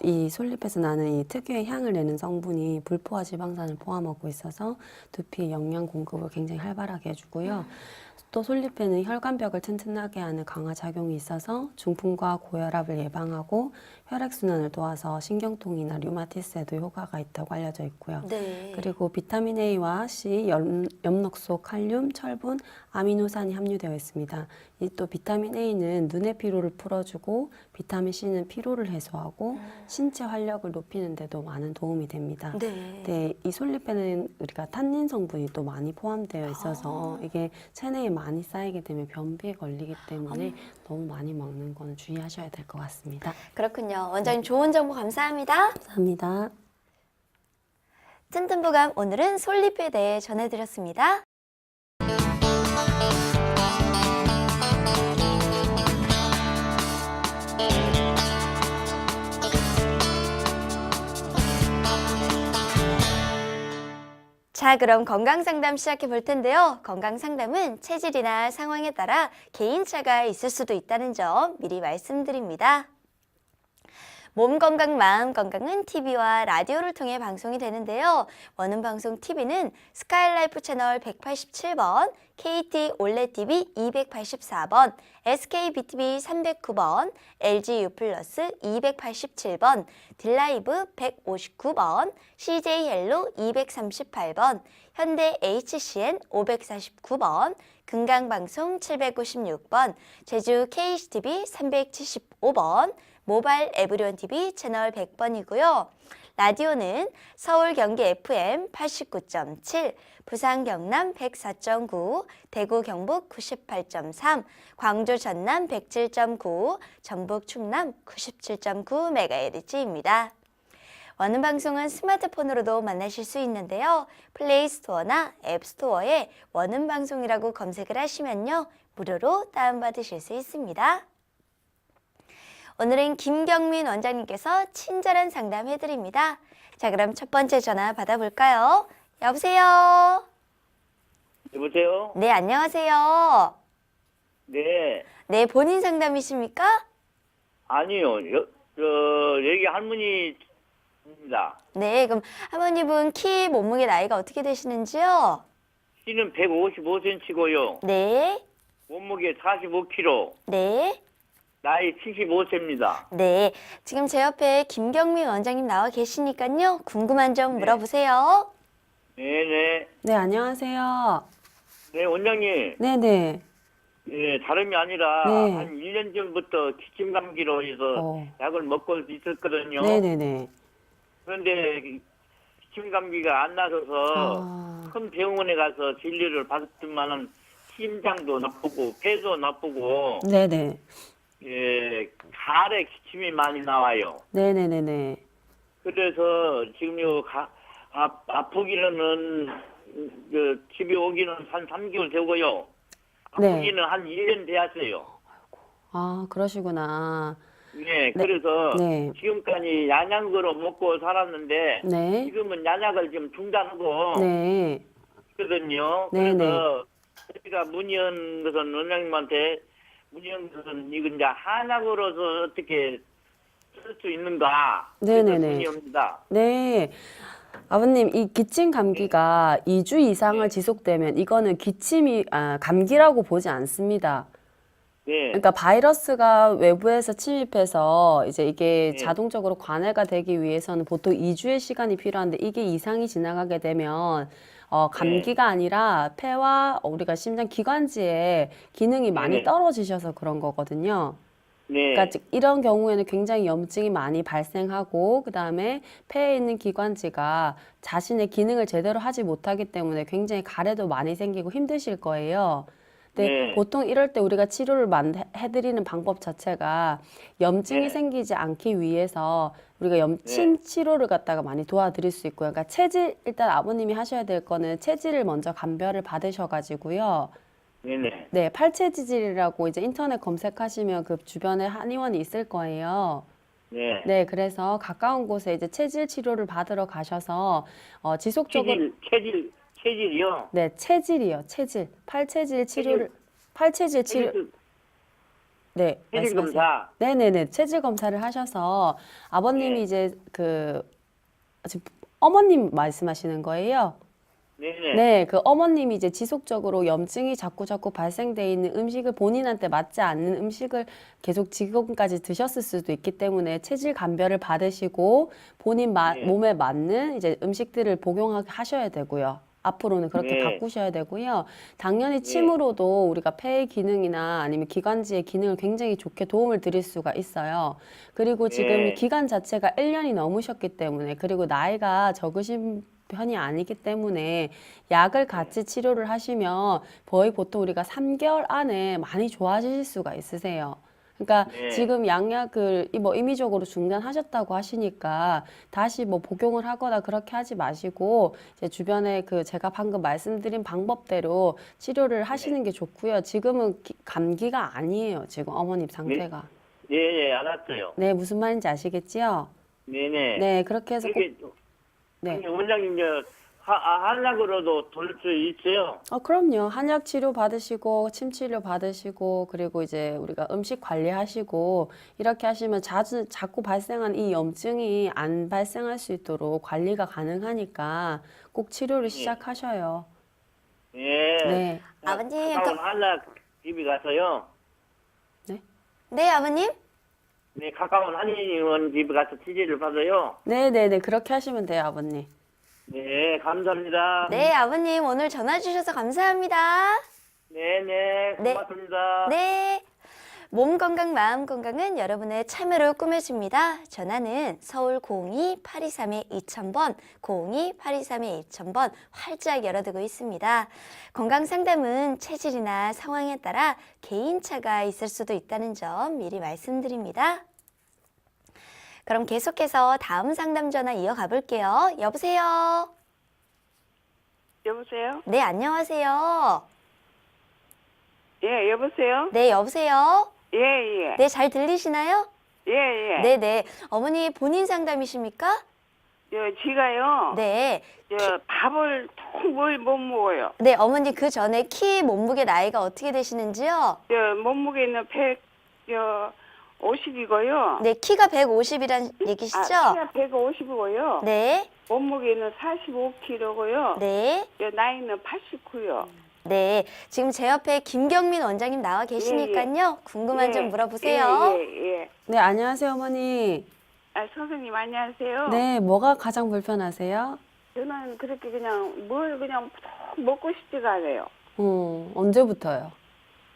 Speaker 2: 이 솔잎에서 나는 이 특유의 향을 내는 성분이 불포화 지방산을 포함하고 있어서 두피의 영양 공급을 굉장히 활발하게 해주고요. 또 솔잎에는 혈관벽을 튼튼하게 하는 강화 작용이 있어서 중풍과 고혈압을 예방하고 혈액순환을 도와서 신경통이나 류마티스에도 효과가 있다고 알려져 있고요.
Speaker 1: 네.
Speaker 2: 그리고 비타민 A와 C, 엽록소, 칼륨, 철분, 아미노산이 함유되어 있습니다. 이 또 비타민 A는 눈의 피로를 풀어주고 비타민 C는 피로를 해소하고 신체 활력을 높이는 데도 많은 도움이 됩니다.
Speaker 1: 네.
Speaker 2: 네, 이 솔잎에는 우리가 탄닌 성분이 또 많이 포함되어 있어서 이게 체내에 많이 쌓이게 되면 변비에 걸리기 때문에 너무 많이 먹는 건 주의하셔야 될 것 같습니다.
Speaker 1: 그렇군요. 원장님 좋은 정보 감사합니다.
Speaker 2: 감사합니다.
Speaker 1: 튼튼보감 오늘은 솔잎에 대해 전해드렸습니다. 자, 그럼 건강상담 시작해 볼 텐데요. 건강상담은 체질이나 상황에 따라 개인차가 있을 수도 있다는 점 미리 말씀드립니다. 몸 건강, 마음 건강은 TV와 라디오를 통해 방송이 되는데요. 원음 방송 TV는 스카이라이프 채널 187번, KT 올레 TV 284번, SK BTV 309번, LG U 플러스 287번, 딜라이브 159번, CJ 헬로 238번, 현대 HCN 549번, 금강방송 756번, 제주 KCTV 375번, 모바일 에브리온 TV 채널 100번이고요. 라디오는 서울 경기 FM 89.7, 부산 경남 104.9, 대구 경북 98.3, 광주 전남 107.9, 전북 충남 97.9MHz입니다. 원음 방송은 스마트폰으로도 만나실 수 있는데요. 플레이스토어나 앱스토어에 원음 방송이라고 검색을 하시면요. 무료로 다운받으실 수 있습니다. 오늘은 김경민 원장님께서 친절한 상담 해드립니다. 자, 그럼 첫 번째 전화 받아볼까요? 여보세요?
Speaker 5: 여보세요?
Speaker 1: 네, 안녕하세요.
Speaker 5: 네.
Speaker 1: 네, 본인 상담이십니까?
Speaker 5: 아니요. 여기 할머니입니다.
Speaker 1: 네, 그럼 할머니분 키, 몸무게, 나이가 어떻게 되시는지요?
Speaker 5: 키는 155cm고요.
Speaker 1: 네,
Speaker 5: 몸무게 45kg.
Speaker 1: 네,
Speaker 5: 나이 75세입니다.
Speaker 1: 네. 지금 제 옆에 김경민 원장님 나와 계시니까요. 궁금한 점 물어보세요.
Speaker 5: 네네.
Speaker 2: 네, 안녕하세요.
Speaker 5: 네, 원장님.
Speaker 2: 네네.
Speaker 5: 네, 다름이 아니라
Speaker 2: 네.
Speaker 5: 한 1년 전부터 기침 감기로 해서 약을 먹고 있었거든요.
Speaker 2: 네네네.
Speaker 5: 그런데 기침 감기가 안 나서서 큰 병원에 가서 진료를 받았더만은 심장도 나쁘고 폐도 나쁘고
Speaker 2: 네네.
Speaker 5: 예, 가래 기침이 많이 나와요.
Speaker 2: 네네네네.
Speaker 5: 그래서 지금 아프기는 집에 오기는 한 3개월 되고요.
Speaker 2: 네.
Speaker 5: 아프기는 한 1년 되었어요.
Speaker 2: 아, 그러시구나.
Speaker 5: 네, 그래서
Speaker 2: 네.
Speaker 5: 지금까지 양약으로 먹고 살았는데
Speaker 2: 네.
Speaker 5: 지금은 양약을 좀 중단하고
Speaker 2: 네.
Speaker 5: 있거든요.
Speaker 2: 네,
Speaker 5: 그래서 제가 문의한 것은 원장님한테 문의한 것은 이건 이제 한약으로서 어떻게 쓸 수 있는가?
Speaker 2: 네네네.
Speaker 5: 그래서 문의합니다.
Speaker 2: 네. 아버님, 이 기침 감기가 2주 이상을 지속되면 이거는 감기라고 보지 않습니다.
Speaker 5: 네.
Speaker 2: 그러니까 바이러스가 외부에서 침입해서 이제 이게
Speaker 5: 네.
Speaker 2: 자동적으로 관해가 되기 위해서는 보통 2주의 시간이 필요한데 이게 이상이 지나가게 되면 감기가 아니라 폐와 우리가 심장 기관지의 기능이 많이
Speaker 5: 네.
Speaker 2: 떨어지셔서 그런 거거든요.
Speaker 5: 네.
Speaker 2: 그러니까 이런 경우에는 굉장히 염증이 많이 발생하고 그다음에 폐에 있는 기관지가 자신의 기능을 제대로 하지 못하기 때문에 굉장히 가래도 많이 생기고 힘드실 거예요. 근데
Speaker 5: 네.
Speaker 2: 보통 이럴 때 우리가 치료를 해드리는 방법 자체가 염증이
Speaker 5: 네.
Speaker 2: 생기지 않기 위해서 우리가 침 치료를 갖다가 많이 도와드릴 수 있고요. 그러니까 일단 아버님이 하셔야 될 거는 체질을 먼저 감별을 받으셔가지고요.
Speaker 5: 네네.
Speaker 2: 네, 팔체지질이라고 이제 인터넷 검색하시면 그 주변에 한의원이 있을 거예요.
Speaker 5: 네.
Speaker 2: 네, 그래서 가까운 곳에 이제 체질 치료를 받으러 가셔서 지속적으로
Speaker 5: 체질이요?
Speaker 2: 네, 체질이요. 체질. 팔체질 치료를 팔체질 치료 네,
Speaker 5: 체질
Speaker 2: 말씀하세요.
Speaker 5: 검사.
Speaker 2: 네네네. 체질 검사를 하셔서 아버님이
Speaker 5: 네.
Speaker 2: 이제 지금 어머님 말씀하시는 거예요?
Speaker 5: 네네.
Speaker 2: 네, 그 어머님이 이제 지속적으로 염증이 자꾸 발생돼 있는 음식을 본인한테 맞지 않는 음식을 계속 지금까지 드셨을 수도 있기 때문에 체질 감별을 받으시고 본인
Speaker 5: 네.
Speaker 2: 몸에 맞는 이제 음식들을 복용하셔야 되고요. 앞으로는 그렇게
Speaker 5: 네.
Speaker 2: 바꾸셔야 되고요. 당연히 침으로도 우리가 폐의 기능이나 아니면 기관지의 기능을 굉장히 좋게 도움을 드릴 수가 있어요. 그리고 지금
Speaker 5: 네.
Speaker 2: 기간 자체가 1년이 넘으셨기 때문에 그리고 나이가 적으신 편이 아니기 때문에 약을 같이 치료를 하시면 거의 보통 우리가 3개월 안에 많이 좋아지실 수가 있으세요. 그러니까
Speaker 5: 네.
Speaker 2: 지금 양약을 뭐 임의적으로 중단하셨다고 하시니까 다시 뭐 복용을 하거나 그렇게 하지 마시고 이제 주변에 그 제가 방금 말씀드린 방법대로 치료를 하시는 게 좋고요. 지금은 감기가 아니에요. 지금 어머님 상태가.
Speaker 5: 예, 알았어요.
Speaker 2: 네, 무슨 말인지 아시겠지요?
Speaker 5: 네네.
Speaker 2: 네, 그렇게 해서 꼭
Speaker 5: 이게
Speaker 2: 네.
Speaker 5: 아니, 원장님 한약으로도 돌릴 수 있어요.
Speaker 2: 그럼요. 한약 치료 받으시고, 침 치료 받으시고, 그리고 이제 우리가 음식 관리하시고, 이렇게 하시면 자꾸 발생한 이 염증이 안 발생할 수 있도록 관리가 가능하니까 꼭 치료를 시작하셔요.
Speaker 5: 예.
Speaker 2: 네.
Speaker 1: 아버님,
Speaker 5: 가까운 한약 집에 가서요.
Speaker 1: 네, 아버님.
Speaker 5: 네, 가까운 한의원 집에 가서 치료를 받아요.
Speaker 2: 네네네. 그렇게 하시면 돼요, 아버님.
Speaker 5: 네, 감사합니다.
Speaker 1: 네, 아버님 오늘 전화 주셔서 감사합니다.
Speaker 5: 네,
Speaker 1: 네.
Speaker 5: 고맙습니다.
Speaker 1: 네. 몸 건강, 마음 건강은 여러분의 참여로 꾸며집니다. 전화는 서울 02-823-2000번, 02-823-2000번 활짝 열어두고 있습니다. 건강 상담은 체질이나 상황에 따라 개인차가 있을 수도 있다는 점 미리 말씀드립니다. 그럼 계속해서 다음 상담 전화 이어가 볼게요. 여보세요?
Speaker 6: 여보세요?
Speaker 1: 네, 안녕하세요.
Speaker 6: 예, 여보세요?
Speaker 1: 네, 여보세요?
Speaker 6: 예, 예.
Speaker 1: 네, 잘 들리시나요?
Speaker 6: 예, 예.
Speaker 1: 네네. 어머니 본인 상담이십니까?
Speaker 6: 지가요.
Speaker 1: 네.
Speaker 6: 밥을 통을 못 먹어요.
Speaker 1: 네, 어머니 그 전에 키, 몸무게, 나이가 어떻게 되시는지요?
Speaker 6: 몸무게는 150이고요.
Speaker 1: 네, 키가 150이란 얘기시죠?
Speaker 6: 키가 150이고요.
Speaker 1: 네,
Speaker 6: 몸무게는 45kg고요.
Speaker 1: 네,
Speaker 6: 나이는 89요.
Speaker 1: 네. 지금 제 옆에 김경민 원장님 나와 계시니까요. 궁금한 점 물어보세요.
Speaker 6: 예.
Speaker 2: 네, 안녕하세요, 어머니.
Speaker 6: 선생님 안녕하세요.
Speaker 2: 네, 뭐가 가장 불편하세요?
Speaker 6: 저는 그렇게 그냥 뭘 그냥 먹고 싶지가 않아요.
Speaker 2: 언제부터요?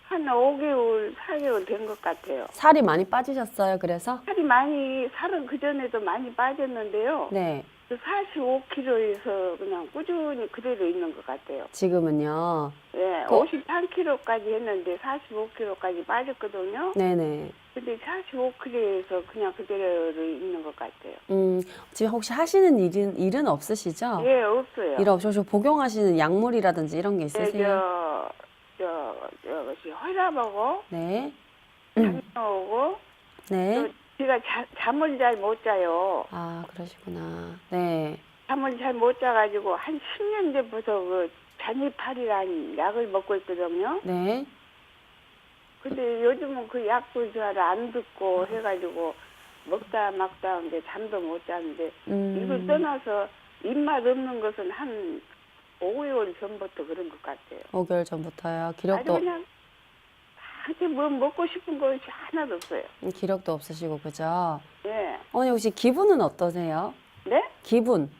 Speaker 6: 한 5개월, 4개월 된 것 같아요.
Speaker 2: 살이 많이 빠지셨어요, 그래서?
Speaker 6: 살은 그전에도 많이 빠졌는데요.
Speaker 2: 네.
Speaker 6: 45kg에서 그냥 꾸준히 그대로 있는 것 같아요.
Speaker 2: 지금은요.
Speaker 6: 예, 53kg까지 했는데 45kg까지 빠졌거든요.
Speaker 2: 네네.
Speaker 6: 근데 45kg에서 그냥 그대로 있는 것 같아요.
Speaker 2: 지금 혹시 하시는 일은 없으시죠?
Speaker 6: 예, 없어요.
Speaker 2: 일 없으시고 복용하시는 약물이라든지 이런 게
Speaker 6: 예,
Speaker 2: 있으세요?
Speaker 6: 혈압하고
Speaker 2: 네.
Speaker 6: 당뇨하고
Speaker 2: 네.
Speaker 6: 제가 잠을 잘 못 자요.
Speaker 2: 아, 그러시구나. 네.
Speaker 6: 잠을 잘 못 자가지고 한 10년 전부터 그 잔이팔이라는 약을 먹고 있거든요.
Speaker 2: 네.
Speaker 6: 근데 요즘은 그 약도 잘 안 듣고 해가지고 먹다 막다 하는데 잠도 못 자는데 이걸 떠나서 입맛 없는 것은 한 5개월 전부터 그런 것 같아요.
Speaker 2: 5개월 전부터요.
Speaker 6: 아주
Speaker 2: 기록도
Speaker 6: 그냥 한테 뭐 먹고 싶은 것이 하나도 없어요.
Speaker 2: 기록도 없으시고 그죠?
Speaker 6: 예.
Speaker 2: 어머니 혹시 기분은 어떠세요?
Speaker 6: 네?
Speaker 2: 기분.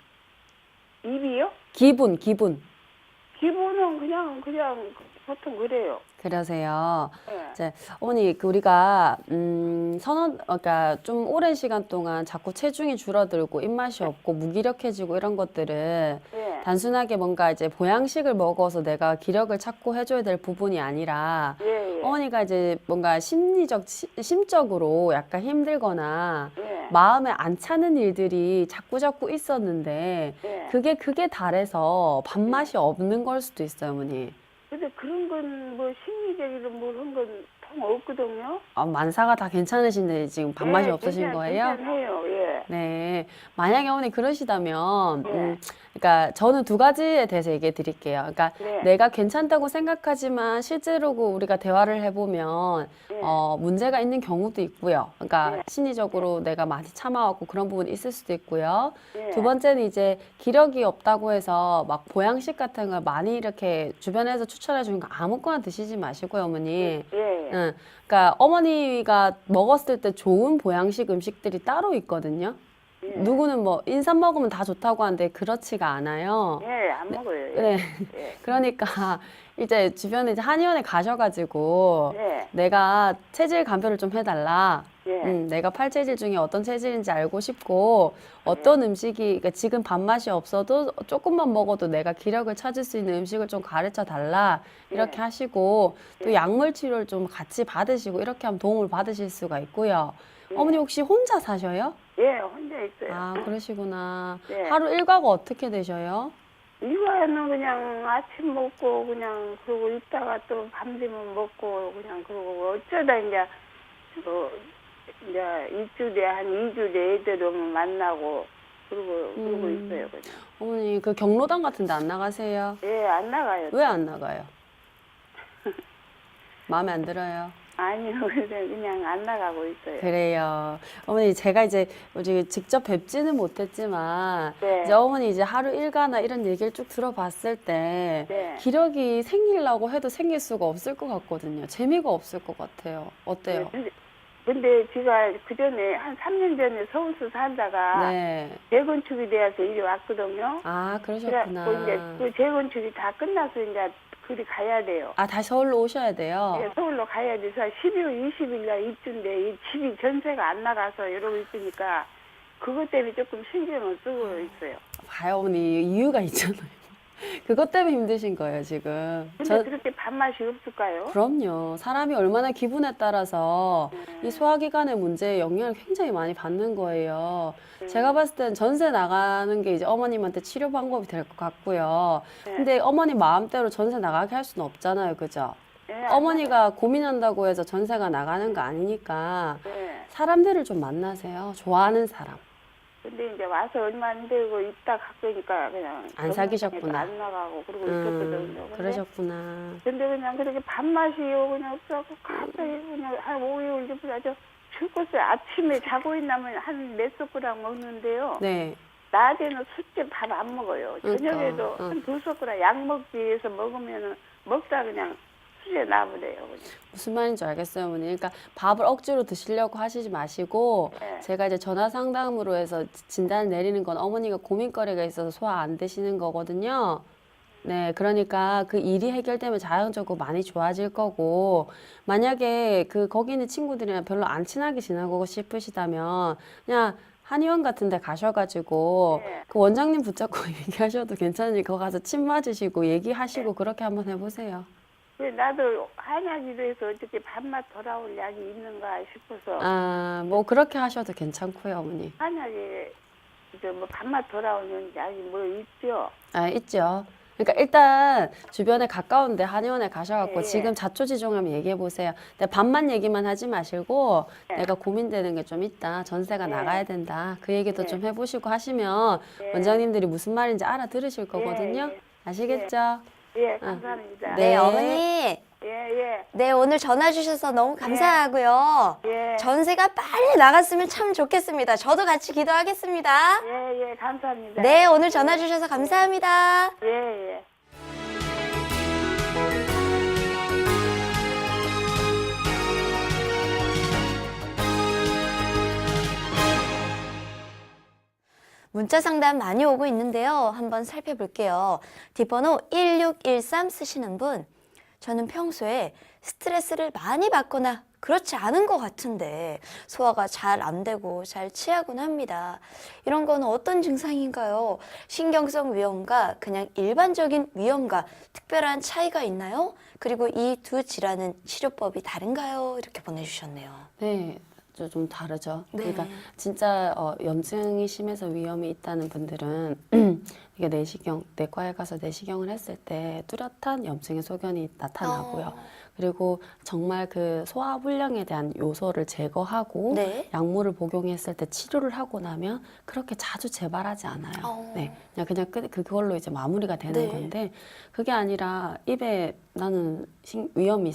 Speaker 6: 입이요?
Speaker 2: 기분은
Speaker 6: 기분은 그냥 보통 그래요.
Speaker 2: 그러세요.
Speaker 6: 예.
Speaker 2: 이제 어머니 우리가 그러니까 좀 오랜 시간 동안 자꾸 체중이 줄어들고 입맛이 없고 무기력해지고 이런 것들은
Speaker 6: 예.
Speaker 2: 단순하게 뭔가 이제 보양식을 먹어서 내가 기력을 찾고 해줘야 될 부분이 아니라
Speaker 6: 예.
Speaker 2: 어머니가 이제 뭔가 심적으로 약간 힘들거나
Speaker 6: 예.
Speaker 2: 마음에 안 차는 일들이 자꾸 있었는데
Speaker 6: 예.
Speaker 2: 그게 달해서 밥맛이 없는 걸 수도 있어요, 어머니.
Speaker 6: 근데 그런 건 뭐 심리적으로 뭐 그런 건 통 없거든요.
Speaker 2: 만사가 다 괜찮으신데 지금 밥맛이 없으신 거예요?
Speaker 6: 괜찮아요. 예.
Speaker 2: 네. 만약에 어머니 그러시다면,
Speaker 6: 네.
Speaker 2: 그러니까 저는 두 가지에 대해서 얘기해 드릴게요. 그러니까
Speaker 6: 네.
Speaker 2: 내가 괜찮다고 생각하지만 실제로 우리가 대화를 해보면,
Speaker 6: 네.
Speaker 2: 문제가 있는 경우도 있고요. 그러니까
Speaker 6: 네.
Speaker 2: 심리적으로 내가 많이 참아왔고 그런 부분이 있을 수도 있고요.
Speaker 6: 네.
Speaker 2: 두 번째는 이제 기력이 없다고 해서 막 보양식 같은 걸 많이 이렇게 주변에서 추천해 주는 거 아무거나 드시지 마시고요, 어머니.
Speaker 6: 예.
Speaker 2: 그러니까 어머니가 먹었을 때 좋은 보양식 음식들이 따로 있거든요.
Speaker 6: 예.
Speaker 2: 누구는 뭐 인삼 먹으면 다 좋다고 하는데 그렇지가 않아요.
Speaker 6: 예, 안 먹어요. 예.
Speaker 2: 네.
Speaker 6: 예.
Speaker 2: 그러니까 이제 주변에 이제 한의원에 가셔가지고
Speaker 6: 예.
Speaker 2: 내가 체질 감별을 좀 해달라.
Speaker 6: 예.
Speaker 2: 내가 팔체질 중에 어떤 체질인지 알고 싶고 어떤 음식이 그러니까 지금 밥맛이 없어도 조금만 먹어도 내가 기력을 찾을 수 있는 음식을 좀 가르쳐 달라. 이렇게
Speaker 6: 예.
Speaker 2: 하시고 또
Speaker 6: 예.
Speaker 2: 약물 치료를 좀 같이 받으시고 이렇게 하면 도움을 받으실 수가 있고요.
Speaker 6: 예.
Speaker 2: 어머니 혹시 혼자 사셔요?
Speaker 6: 예, 혼자 있어요.
Speaker 2: 아, 그러시구나.
Speaker 6: 네.
Speaker 2: 하루 일과가 어떻게 되셔요?
Speaker 6: 이거는 그냥 아침 먹고 그냥 그러고 있다가 또 밤 되면 먹고 그냥 그러고 어쩌다 이제 이제 일주일에 한 2주 애들 오면 만나고 그러고 있어요 그냥.
Speaker 2: 어머니 그 경로당 같은 데 안 나가세요?
Speaker 6: 예, 안 나가요.
Speaker 2: 왜 안 나가요? 마음에 안 들어요?
Speaker 6: 아니요, 그냥 안 나가고 있어요.
Speaker 2: 그래요. 어머니 제가 이제 직접 뵙지는 못했지만
Speaker 6: 네.
Speaker 2: 이제 어머니 이제 하루 일과나 이런 얘기를 쭉 들어봤을 때
Speaker 6: 네.
Speaker 2: 기력이 생기려고 해도 생길 수가 없을 것 같거든요. 재미가 없을 것 같아요. 어때요?
Speaker 6: 근데 제가 그 전에 한 3년 전에 서울서 살다가
Speaker 2: 네.
Speaker 6: 재건축이 되어서 이리 왔거든요.
Speaker 2: 아, 그러셨구나.
Speaker 6: 그래갖고 이제 그 재건축이 다 끝나서 이제 그리 가야 돼요.
Speaker 2: 아, 다시 서울로 오셔야 돼요?
Speaker 6: 네, 서울로 가야 돼서 12월 20일 날 입주인데 이 집이 전세가 안 나가서 이러고 있으니까 그것 때문에 조금 신경을 쓰고 있어요.
Speaker 2: 봐요, 어머니. 이유가 있잖아요. 그것 때문에 힘드신 거예요, 지금.
Speaker 6: 근데 그렇게 밥맛이 없을까요?
Speaker 2: 그럼요. 사람이 얼마나 기분에 따라서 이 소화기관의 문제에 영향을 굉장히 많이 받는 거예요. 제가 봤을 땐 전세 나가는 게 이제 어머님한테 치료 방법이 될 것 같고요.
Speaker 6: 네.
Speaker 2: 근데 어머니 마음대로 전세 나가게 할 수는 없잖아요. 그죠?
Speaker 6: 네,
Speaker 2: 어머니가 고민한다고 해서 전세가 나가는 거 아니니까
Speaker 6: 네.
Speaker 2: 사람들을 좀 만나세요. 좋아하는 사람.
Speaker 6: 근데 이제 와서 얼마 안 되고 있다 가니까 그냥
Speaker 2: 안 사귀셨구나.
Speaker 6: 안 나가고 그러고 있었거든요. 근데
Speaker 2: 그러셨구나.
Speaker 6: 근데 그냥 그렇게 밥맛이요 그냥 없어갖고 갑자기 그냥 한 5개월 전부터 아주 죽겠어요. 아침에 자고 있나면 한 4숟가락 먹는데요.
Speaker 2: 네.
Speaker 6: 낮에는 술째 밥 안 먹어요.
Speaker 2: 그러니까,
Speaker 6: 저녁에도 한 2숟가락 약 먹기 위해서 먹으면은 먹다 그냥 술에 놔버려요. 그냥.
Speaker 2: 무슨 말인지 알겠어요, 어머니. 그러니까 밥을 억지로 드시려고 하시지 마시고
Speaker 6: 네.
Speaker 2: 제가 이제 전화 상담으로 해서 진단을 내리는 건 어머니가 고민거리가 있어서 소화 안 되시는 거거든요. 네, 그러니까 그 일이 해결되면 자연적으로 많이 좋아질 거고 만약에 거기 있는 친구들이랑 별로 안 친하게 지내고 싶으시다면 그냥 한의원 같은 데 가셔가지고
Speaker 6: 네.
Speaker 2: 그 원장님 붙잡고 얘기하셔도 괜찮으니까 거기 가서 침 맞으시고 얘기하시고 그렇게 한번 해보세요.
Speaker 6: 나도 한약이로 해서 어떻게 밥맛 돌아올 약이 있는가 싶어서
Speaker 2: 아, 뭐 그렇게 하셔도 괜찮고요, 어머니.
Speaker 6: 한약에 이제 뭐 밥맛 돌아오는 약이 뭐 있죠?
Speaker 2: 아, 있죠. 그러니까 일단 주변에 가까운데 한의원에 가셔갖고
Speaker 6: 예.
Speaker 2: 지금 자초지종하면 얘기해 보세요. 근데 밥만 얘기만 하지 마시고
Speaker 6: 예.
Speaker 2: 내가 고민되는 게 좀 있다. 전세가
Speaker 6: 예.
Speaker 2: 나가야 된다. 그 얘기도
Speaker 6: 예.
Speaker 2: 좀 해보시고 하시면
Speaker 6: 예.
Speaker 2: 원장님들이 무슨 말인지 알아들으실 거거든요.
Speaker 6: 예.
Speaker 2: 아시겠죠?
Speaker 6: 예, 감사합니다.
Speaker 1: 네,
Speaker 2: 네.
Speaker 1: 어머니.
Speaker 6: 예.
Speaker 1: 네, 오늘 전화 주셔서 너무 감사하고요.
Speaker 6: 예.
Speaker 1: 전세가 빨리 나갔으면 참 좋겠습니다. 저도 같이 기도하겠습니다.
Speaker 6: 예, 감사합니다.
Speaker 1: 네, 오늘 전화 주셔서 감사합니다.
Speaker 6: 예.
Speaker 1: 문자 상담 많이 오고 있는데요. 한번 살펴볼게요. 뒷번호 1613 쓰시는 분. 저는 평소에 스트레스를 많이 받거나 그렇지 않은 것 같은데 소화가 잘 안 되고 잘 취하곤 합니다. 이런 건 어떤 증상인가요? 신경성 위염과 그냥 일반적인 위염과 특별한 차이가 있나요? 그리고 이 두 질환은 치료법이 다른가요? 이렇게 보내주셨네요.
Speaker 2: 네. 좀 다르죠.
Speaker 1: 네.
Speaker 2: 그러니까 진짜 염증이 심해서 위험이 있다는 분들은 이게 내과에 가서 내시경을 했을 때 뚜렷한 염증의 소견이 나타나고요. 그리고 정말 그 소화불량에 대한 요소를 제거하고
Speaker 1: 네.
Speaker 2: 약물을 복용했을 때 치료를 하고 나면 그렇게 자주 재발하지 않아요. 네, 그냥 그걸로 이제 마무리가 되는
Speaker 1: 네.
Speaker 2: 건데 그게 아니라 입에 나는 위험이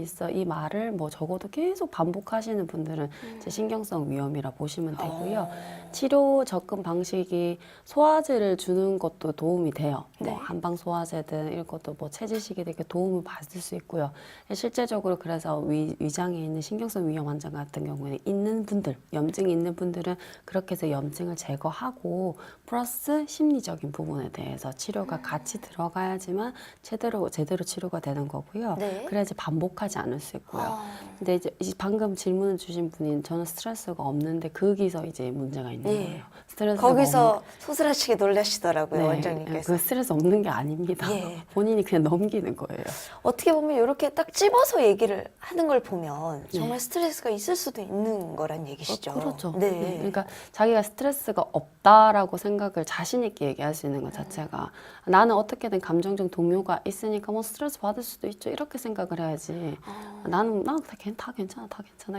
Speaker 2: 있어 이 말을 뭐 적어도 계속 반복하시는 분들은 이제 신경성 위염이라 보시면 되고요. 치료 접근 방식이 소화제를 주는 것도 도움이 돼요.
Speaker 1: 네.
Speaker 2: 뭐 한방 소화제든 이런 것도 뭐 체질식에 되게 도움을 받을 수 있고요. 실제적으로 그래서 위장에 있는 신경성 위염 환자 같은 경우에는 있는 분들, 염증이 있는 분들은 그렇게 해서 염증을 제거하고 플러스 심리적인 부분에 대해서 치료가 같이 들어가야지만 제대로 치료가 되는 거고요.
Speaker 1: 네.
Speaker 2: 그래야지 반복하지 않을 수 있고요. 근데 이제 방금 질문을 주신 분이 저는 스트레스가 없는데 거기서 이제 문제가 있는
Speaker 1: 네.
Speaker 2: 거예요. 스트레스가
Speaker 1: 거기서 소스라치게 놀라시더라고요,
Speaker 2: 네,
Speaker 1: 원장님께서.
Speaker 2: 그 스트레스 없는 게 아닙니다.
Speaker 1: 예.
Speaker 2: 본인이 그냥 넘기는 거예요.
Speaker 1: 어떻게 보면 이렇게 딱 집어서 얘기를 하는 걸 보면
Speaker 2: 네.
Speaker 1: 정말 스트레스가 있을 수도 있는 거란 얘기시죠.
Speaker 2: 그렇죠.
Speaker 1: 네.
Speaker 2: 네, 그러니까 자기가 스트레스가 없다라고 생각을 자신 있게 얘기할 수 있는 것 자체가 나는 어떻게든 감정적 동요가 있으니까 뭐 스트레스 받을 수도 있죠. 이렇게 생각을 해야지. 나는 다 괜찮아.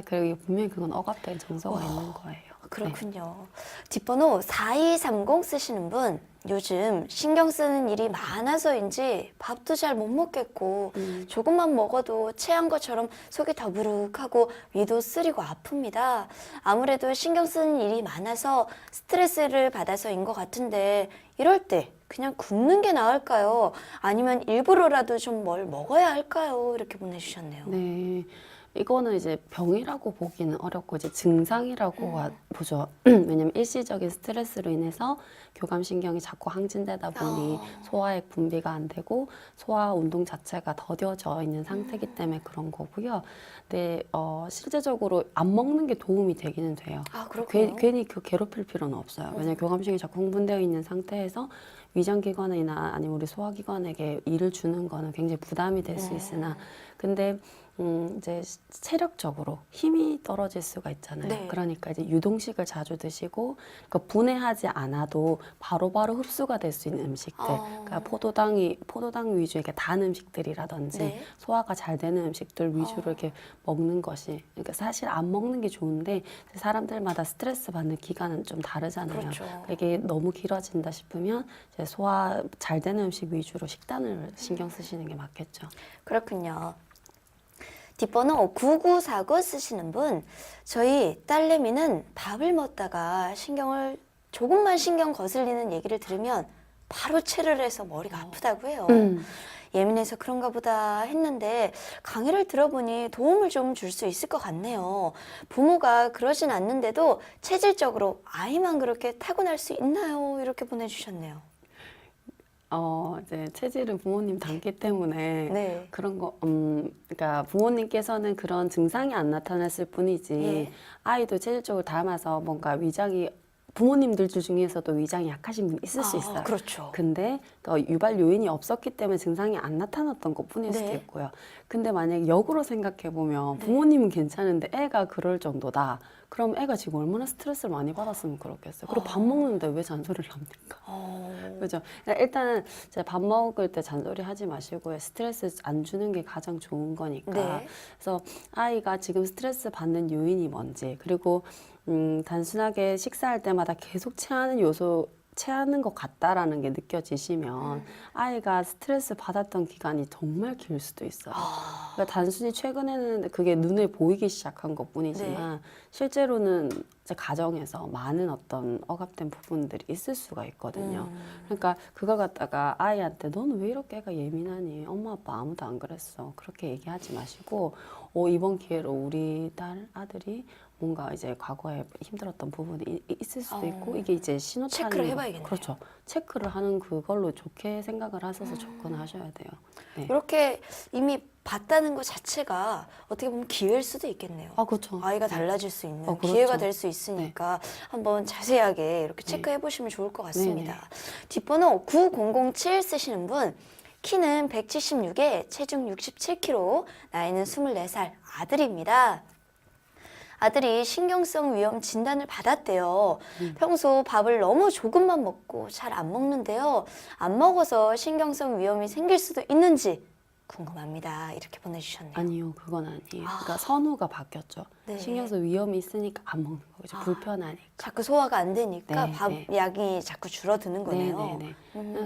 Speaker 2: 그리고 분명히 그건 억압된 정서가 있는 거예요.
Speaker 1: 그렇군요. 뒷번호 4230 쓰시는 분, 요즘 신경 쓰는 일이 많아서인지 밥도 잘 못 먹겠고 조금만 먹어도 체한 것처럼 속이 더부룩하고 위도 쓰리고 아픕니다. 아무래도 신경 쓰는 일이 많아서 스트레스를 받아서인 것 같은데 이럴 때 그냥 굶는 게 나을까요? 아니면 일부러라도 좀 뭘 먹어야 할까요? 이렇게 보내주셨네요.
Speaker 2: 네. 이거는 이제 병이라고 보기는 어렵고 이제 증상이라고 보죠. 왜냐면 일시적인 스트레스로 인해서 교감신경이 자꾸 항진되다 보니 소화액 분비가 안 되고 소화 운동 자체가 더뎌져 있는 상태이기 때문에 그런 거고요. 근데 실제적으로 안 먹는 게 도움이 되기는 돼요.
Speaker 1: 아, 그렇군요.
Speaker 2: 괜히 그 괴롭힐 필요는 없어요. 왜냐면 교감신경이 자꾸 흥분되어 있는 상태에서 위장기관이나 아니면 우리 소화기관에게 일을 주는 거는 굉장히 부담이 될 수 있으나 근데 이제 체력적으로 힘이 떨어질 수가 있잖아요.
Speaker 1: 네.
Speaker 2: 그러니까 이제 유동식을 자주 드시고 그러니까 분해하지 않아도 바로바로 흡수가 될 수 있는 음식들. 그러니까 포도당 위주의 이렇게 단 음식들이라든지
Speaker 1: 네.
Speaker 2: 소화가 잘 되는 음식들 위주로 이렇게 먹는 것이. 그러니까 사실 안 먹는 게 좋은데 사람들마다 스트레스 받는 기간은 좀 다르잖아요.
Speaker 1: 그렇죠.
Speaker 2: 이게 너무 길어진다 싶으면 이제 소화 잘 되는 음식 위주로 식단을 신경 쓰시는 게 맞겠죠.
Speaker 1: 그렇군요. 뒷번호 9949 쓰시는 분, 저희 딸내미는 밥을 먹다가 조금만 신경 거슬리는 얘기를 들으면 바로 체를 해서 머리가 아프다고 해요. 예민해서 그런가 보다 했는데 강의를 들어보니 도움을 좀 줄 수 있을 것 같네요. 부모가 그러진 않는데도 체질적으로 아이만 그렇게 타고날 수 있나요? 이렇게 보내주셨네요.
Speaker 2: 이제 체질은 부모님 닮기 때문에
Speaker 1: 네.
Speaker 2: 그런 거, 그러니까 부모님께서는 그런 증상이 안 나타났을 뿐이지
Speaker 1: 예.
Speaker 2: 아이도 체질적으로 닮아서 뭔가 위장이 부모님들 중에서도 위장이 약하신 분 있을 수 있어요.
Speaker 1: 그렇죠.
Speaker 2: 근데 유발 요인이 없었기 때문에 증상이 안 나타났던 것 뿐일 수도
Speaker 1: 네.
Speaker 2: 있고요. 근데 만약에 역으로 생각해 보면 부모님은 괜찮은데 애가 그럴 정도다. 그럼 애가 지금 얼마나 스트레스를 많이 받았으면 그렇겠어요. 그리고 밥 먹는데 왜 잔소리를 합니까? 그죠? 일단 이제 밥 먹을 때 잔소리 하지 마시고요. 스트레스 안 주는 게 가장 좋은 거니까.
Speaker 1: 네.
Speaker 2: 그래서 아이가 지금 스트레스 받는 요인이 뭔지, 그리고 단순하게 식사할 때마다 계속 체하는 것 같다라는 게 느껴지시면 아이가 스트레스 받았던 기간이 정말 길 수도 있어요. 그러니까 단순히 최근에는 그게 눈에 보이기 시작한 것 뿐이지만 실제로는 이제 가정에서 많은 어떤 억압된 부분들이 있을 수가 있거든요. 그러니까 그걸 갖다가 아이한테 너는 왜 이렇게 애가 예민하니? 엄마 아빠 아무도 안 그랬어. 그렇게 얘기하지 마시고 이번 기회로 우리 아들이 뭔가 이제 과거에 힘들었던 부분이 있을 수도 있고 이게 이제 신호탄이
Speaker 1: 체크를 해봐야겠네요.
Speaker 2: 그렇죠. 체크를 하는 그걸로 좋게 생각을 하셔서 접근하셔야 돼요. 네.
Speaker 1: 이렇게 이미 봤다는 것 자체가 어떻게 보면 기회일 수도 있겠네요.
Speaker 2: 그렇죠.
Speaker 1: 아이가 달라질 수 있는
Speaker 2: 그렇죠.
Speaker 1: 기회가 될 수 있으니까 한번 자세하게 이렇게 체크해 보시면 좋을 것 같습니다. 뒷번호 9007 쓰시는 분, 키는 176에 체중 67kg, 나이는 24살 아들입니다. 아들이 신경성 위염 진단을 받았대요. 평소 밥을 너무 조금만 먹고 잘 안 먹는데요. 안 먹어서 신경성 위염이 생길 수도 있는지 궁금합니다. 이렇게 보내주셨네요.
Speaker 2: 아니요, 그건 아니에요.
Speaker 1: 아.
Speaker 2: 그러니까 선호가 바뀌었죠.
Speaker 1: 네.
Speaker 2: 신경성 위험이 있으니까 안 먹는 거죠.
Speaker 1: 아.
Speaker 2: 불편하니까.
Speaker 1: 자꾸 소화가 안 되니까
Speaker 2: 네,
Speaker 1: 밥
Speaker 2: 네.
Speaker 1: 약이 자꾸 줄어드는 거네요.
Speaker 2: 네네네.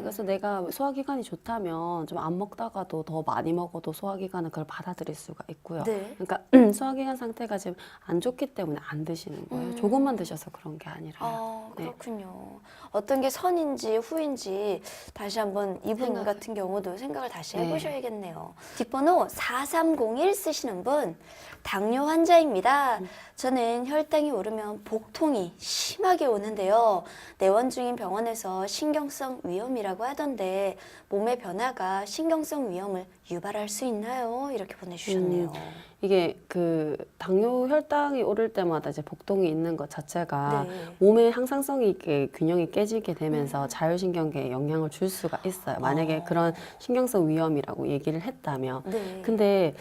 Speaker 2: 그래서 내가 소화기관이 좋다면 좀 안 먹다가도 더 많이 먹어도 소화기관은 그걸 받아들일 수가 있고요.
Speaker 1: 네.
Speaker 2: 그러니까 소화기관 상태가 지금 안 좋기 때문에 안 드시는 거예요.
Speaker 1: 음.
Speaker 2: 조금만 드셔서 그런 게 아니라요.
Speaker 1: 아,
Speaker 2: 네.
Speaker 1: 그렇군요. 어떤 게 선인지 후인지 다시 한번 이분
Speaker 2: 생각.
Speaker 1: 같은 경우도 생각을 다시
Speaker 2: 네.
Speaker 1: 해보셔야겠네요. 뒷번호 4301 쓰시는 분, 당뇨 환자입니다. 저는 혈당이 오르면 복통이 심하게 오는데요. 내원 중인 병원에서 신경성 위염이라고 하던데 몸의 변화가 신경성 위염을 유발할 수 있나요? 이렇게 보내주셨네요.
Speaker 2: 이게 그 당뇨 혈당이 오를 때마다 이제 복통이 있는 것 자체가
Speaker 1: 네.
Speaker 2: 몸의 항상성이 있게 균형이 깨지게 되면서 자율신경계에 영향을 줄 수가 있어요. 만약에 그런 신경성 위염이라고 얘기를 했다면.
Speaker 1: 네.
Speaker 2: 근데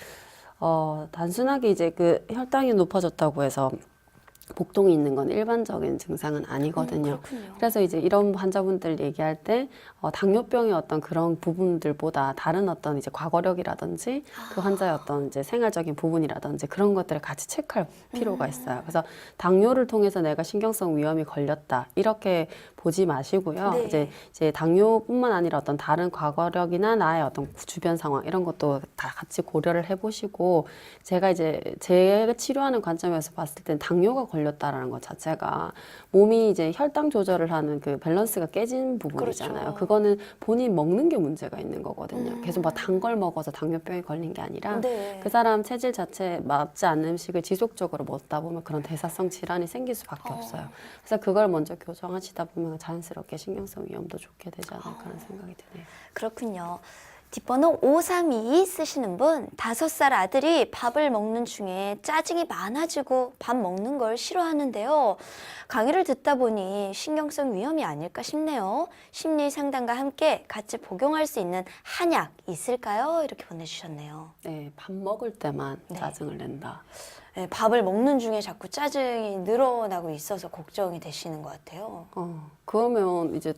Speaker 2: 단순하게 이제 그 혈당이 높아졌다고 해서 복통이 있는 건 일반적인 증상은 아니거든요.
Speaker 1: 그렇군요.
Speaker 2: 그래서 이제 이런 환자분들 얘기할 때 당뇨병의 어떤 그런 부분들보다 다른 어떤 이제 과거력이라든지 그 환자의 어떤 이제 생활적인 부분이라든지 그런 것들을 같이 체크할 필요가 있어요. 그래서 당뇨를 통해서 내가 신경성 위염이 걸렸다 이렇게 보지 마시고요.
Speaker 1: 네.
Speaker 2: 이제 당뇨뿐만 아니라 어떤 다른 과거력이나 나의 어떤 주변 상황 이런 것도 다 같이 고려를 해보시고 제가 이제 제가 치료하는 관점에서 봤을 땐 당뇨가 걸렸다라는 것 자체가 몸이 이제 혈당 조절을 하는 그 밸런스가 깨진 부분이잖아요.
Speaker 1: 그렇죠.
Speaker 2: 그거는 본인 먹는 게 문제가 있는 거거든요. 계속 막 단 걸 먹어서 당뇨병이 걸린 게 아니라
Speaker 1: 네.
Speaker 2: 그 사람 체질 자체에 맞지 않는 음식을 지속적으로 먹다 보면 그런 대사성 질환이 생길 수밖에 없어요. 그래서 그걸 먼저 교정하시다 보면 자연스럽게 신경성 위염도 좋게 되지 않을까라는 생각이 드네요.
Speaker 1: 그렇군요. 뒷번호 5322 쓰시는 분, 5살 아들이 밥을 먹는 중에 짜증이 많아지고 밥 먹는 걸 싫어하는데요. 강의를 듣다 보니 신경성 위염이 아닐까 싶네요. 심리 상담과 함께 같이 복용할 수 있는 한약 있을까요? 이렇게 보내주셨네요.
Speaker 2: 네, 밥 먹을 때만
Speaker 1: 네.
Speaker 2: 짜증을 낸다.
Speaker 1: 네, 밥을 먹는 중에 자꾸 짜증이 늘어나고 있어서 걱정이 되시는 것 같아요.
Speaker 2: 그러면 이제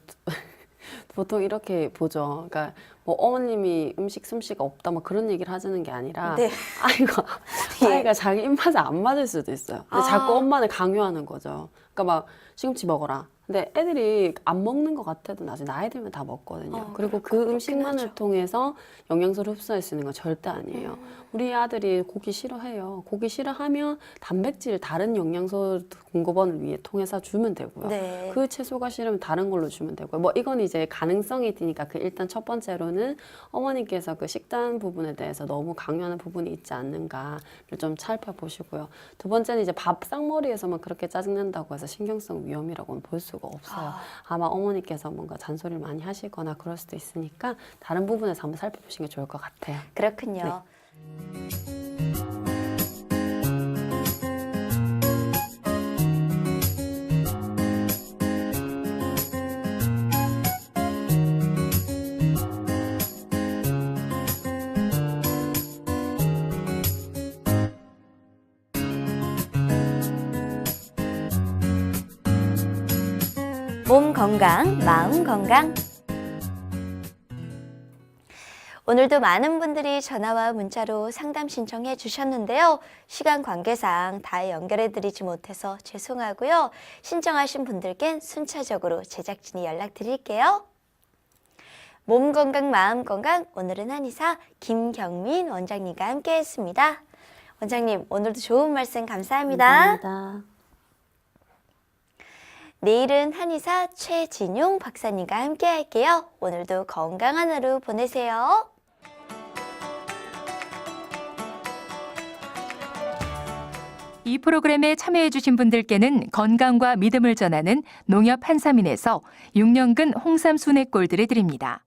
Speaker 2: 보통 이렇게 보죠. 그러니까 뭐 어머님이 음식 솜씨가 없다 뭐 그런 얘기를 하자는 게 아니라
Speaker 1: 네.
Speaker 2: 아이가 자기 입맛에 안 맞을 수도 있어요. 근데 자꾸 엄마는 강요하는 거죠. 그러니까 막 시금치 먹어라. 근데 애들이 안 먹는 것 같아도 나중에 나이 들면 다 먹거든요. 그리고 그
Speaker 1: 그렇긴
Speaker 2: 음식만을
Speaker 1: 하죠.
Speaker 2: 통해서 영양소를 흡수할 수 있는 건 절대 아니에요. 우리 아들이 고기 싫어해요. 고기 싫어하면 단백질 다른 영양소 공급원을 위해 통해서 주면 되고요.
Speaker 1: 네.
Speaker 2: 그 채소가 싫으면 다른 걸로 주면 되고요. 뭐 이건 이제 가능성이 있으니까 그 일단 첫 번째로는 어머니께서 그 식단 부분에 대해서 너무 강요하는 부분이 있지 않는가를 좀 살펴보시고요. 두 번째는 이제 밥 쌍머리에서만 그렇게 짜증난다고 해서 신경성 위염이라고는 볼 수가 없어요. 아마 어머니께서 뭔가 잔소리를 많이 하시거나 그럴 수도 있으니까 다른 부분에서 한번 살펴보시는 게 좋을 것 같아요.
Speaker 1: 그렇군요. 몸 건강, 마음 건강. 오늘도 많은 분들이 전화와 문자로 상담 신청해 주셨는데요. 시간 관계상 다 연결해 드리지 못해서 죄송하고요. 신청하신 분들께는 순차적으로 제작진이 연락드릴게요. 몸 건강, 마음 건강, 오늘은 한의사 김경민 원장님과 함께 했습니다. 원장님, 오늘도 좋은 말씀 감사합니다.
Speaker 2: 감사합니다.
Speaker 1: 내일은 한의사 최진용 박사님과 함께 할게요. 오늘도 건강한 하루 보내세요.
Speaker 7: 이 프로그램에 참여해주신 분들께는 건강과 믿음을 전하는 농협 한삼인에서 6년근 홍삼 순액골드를 드립니다.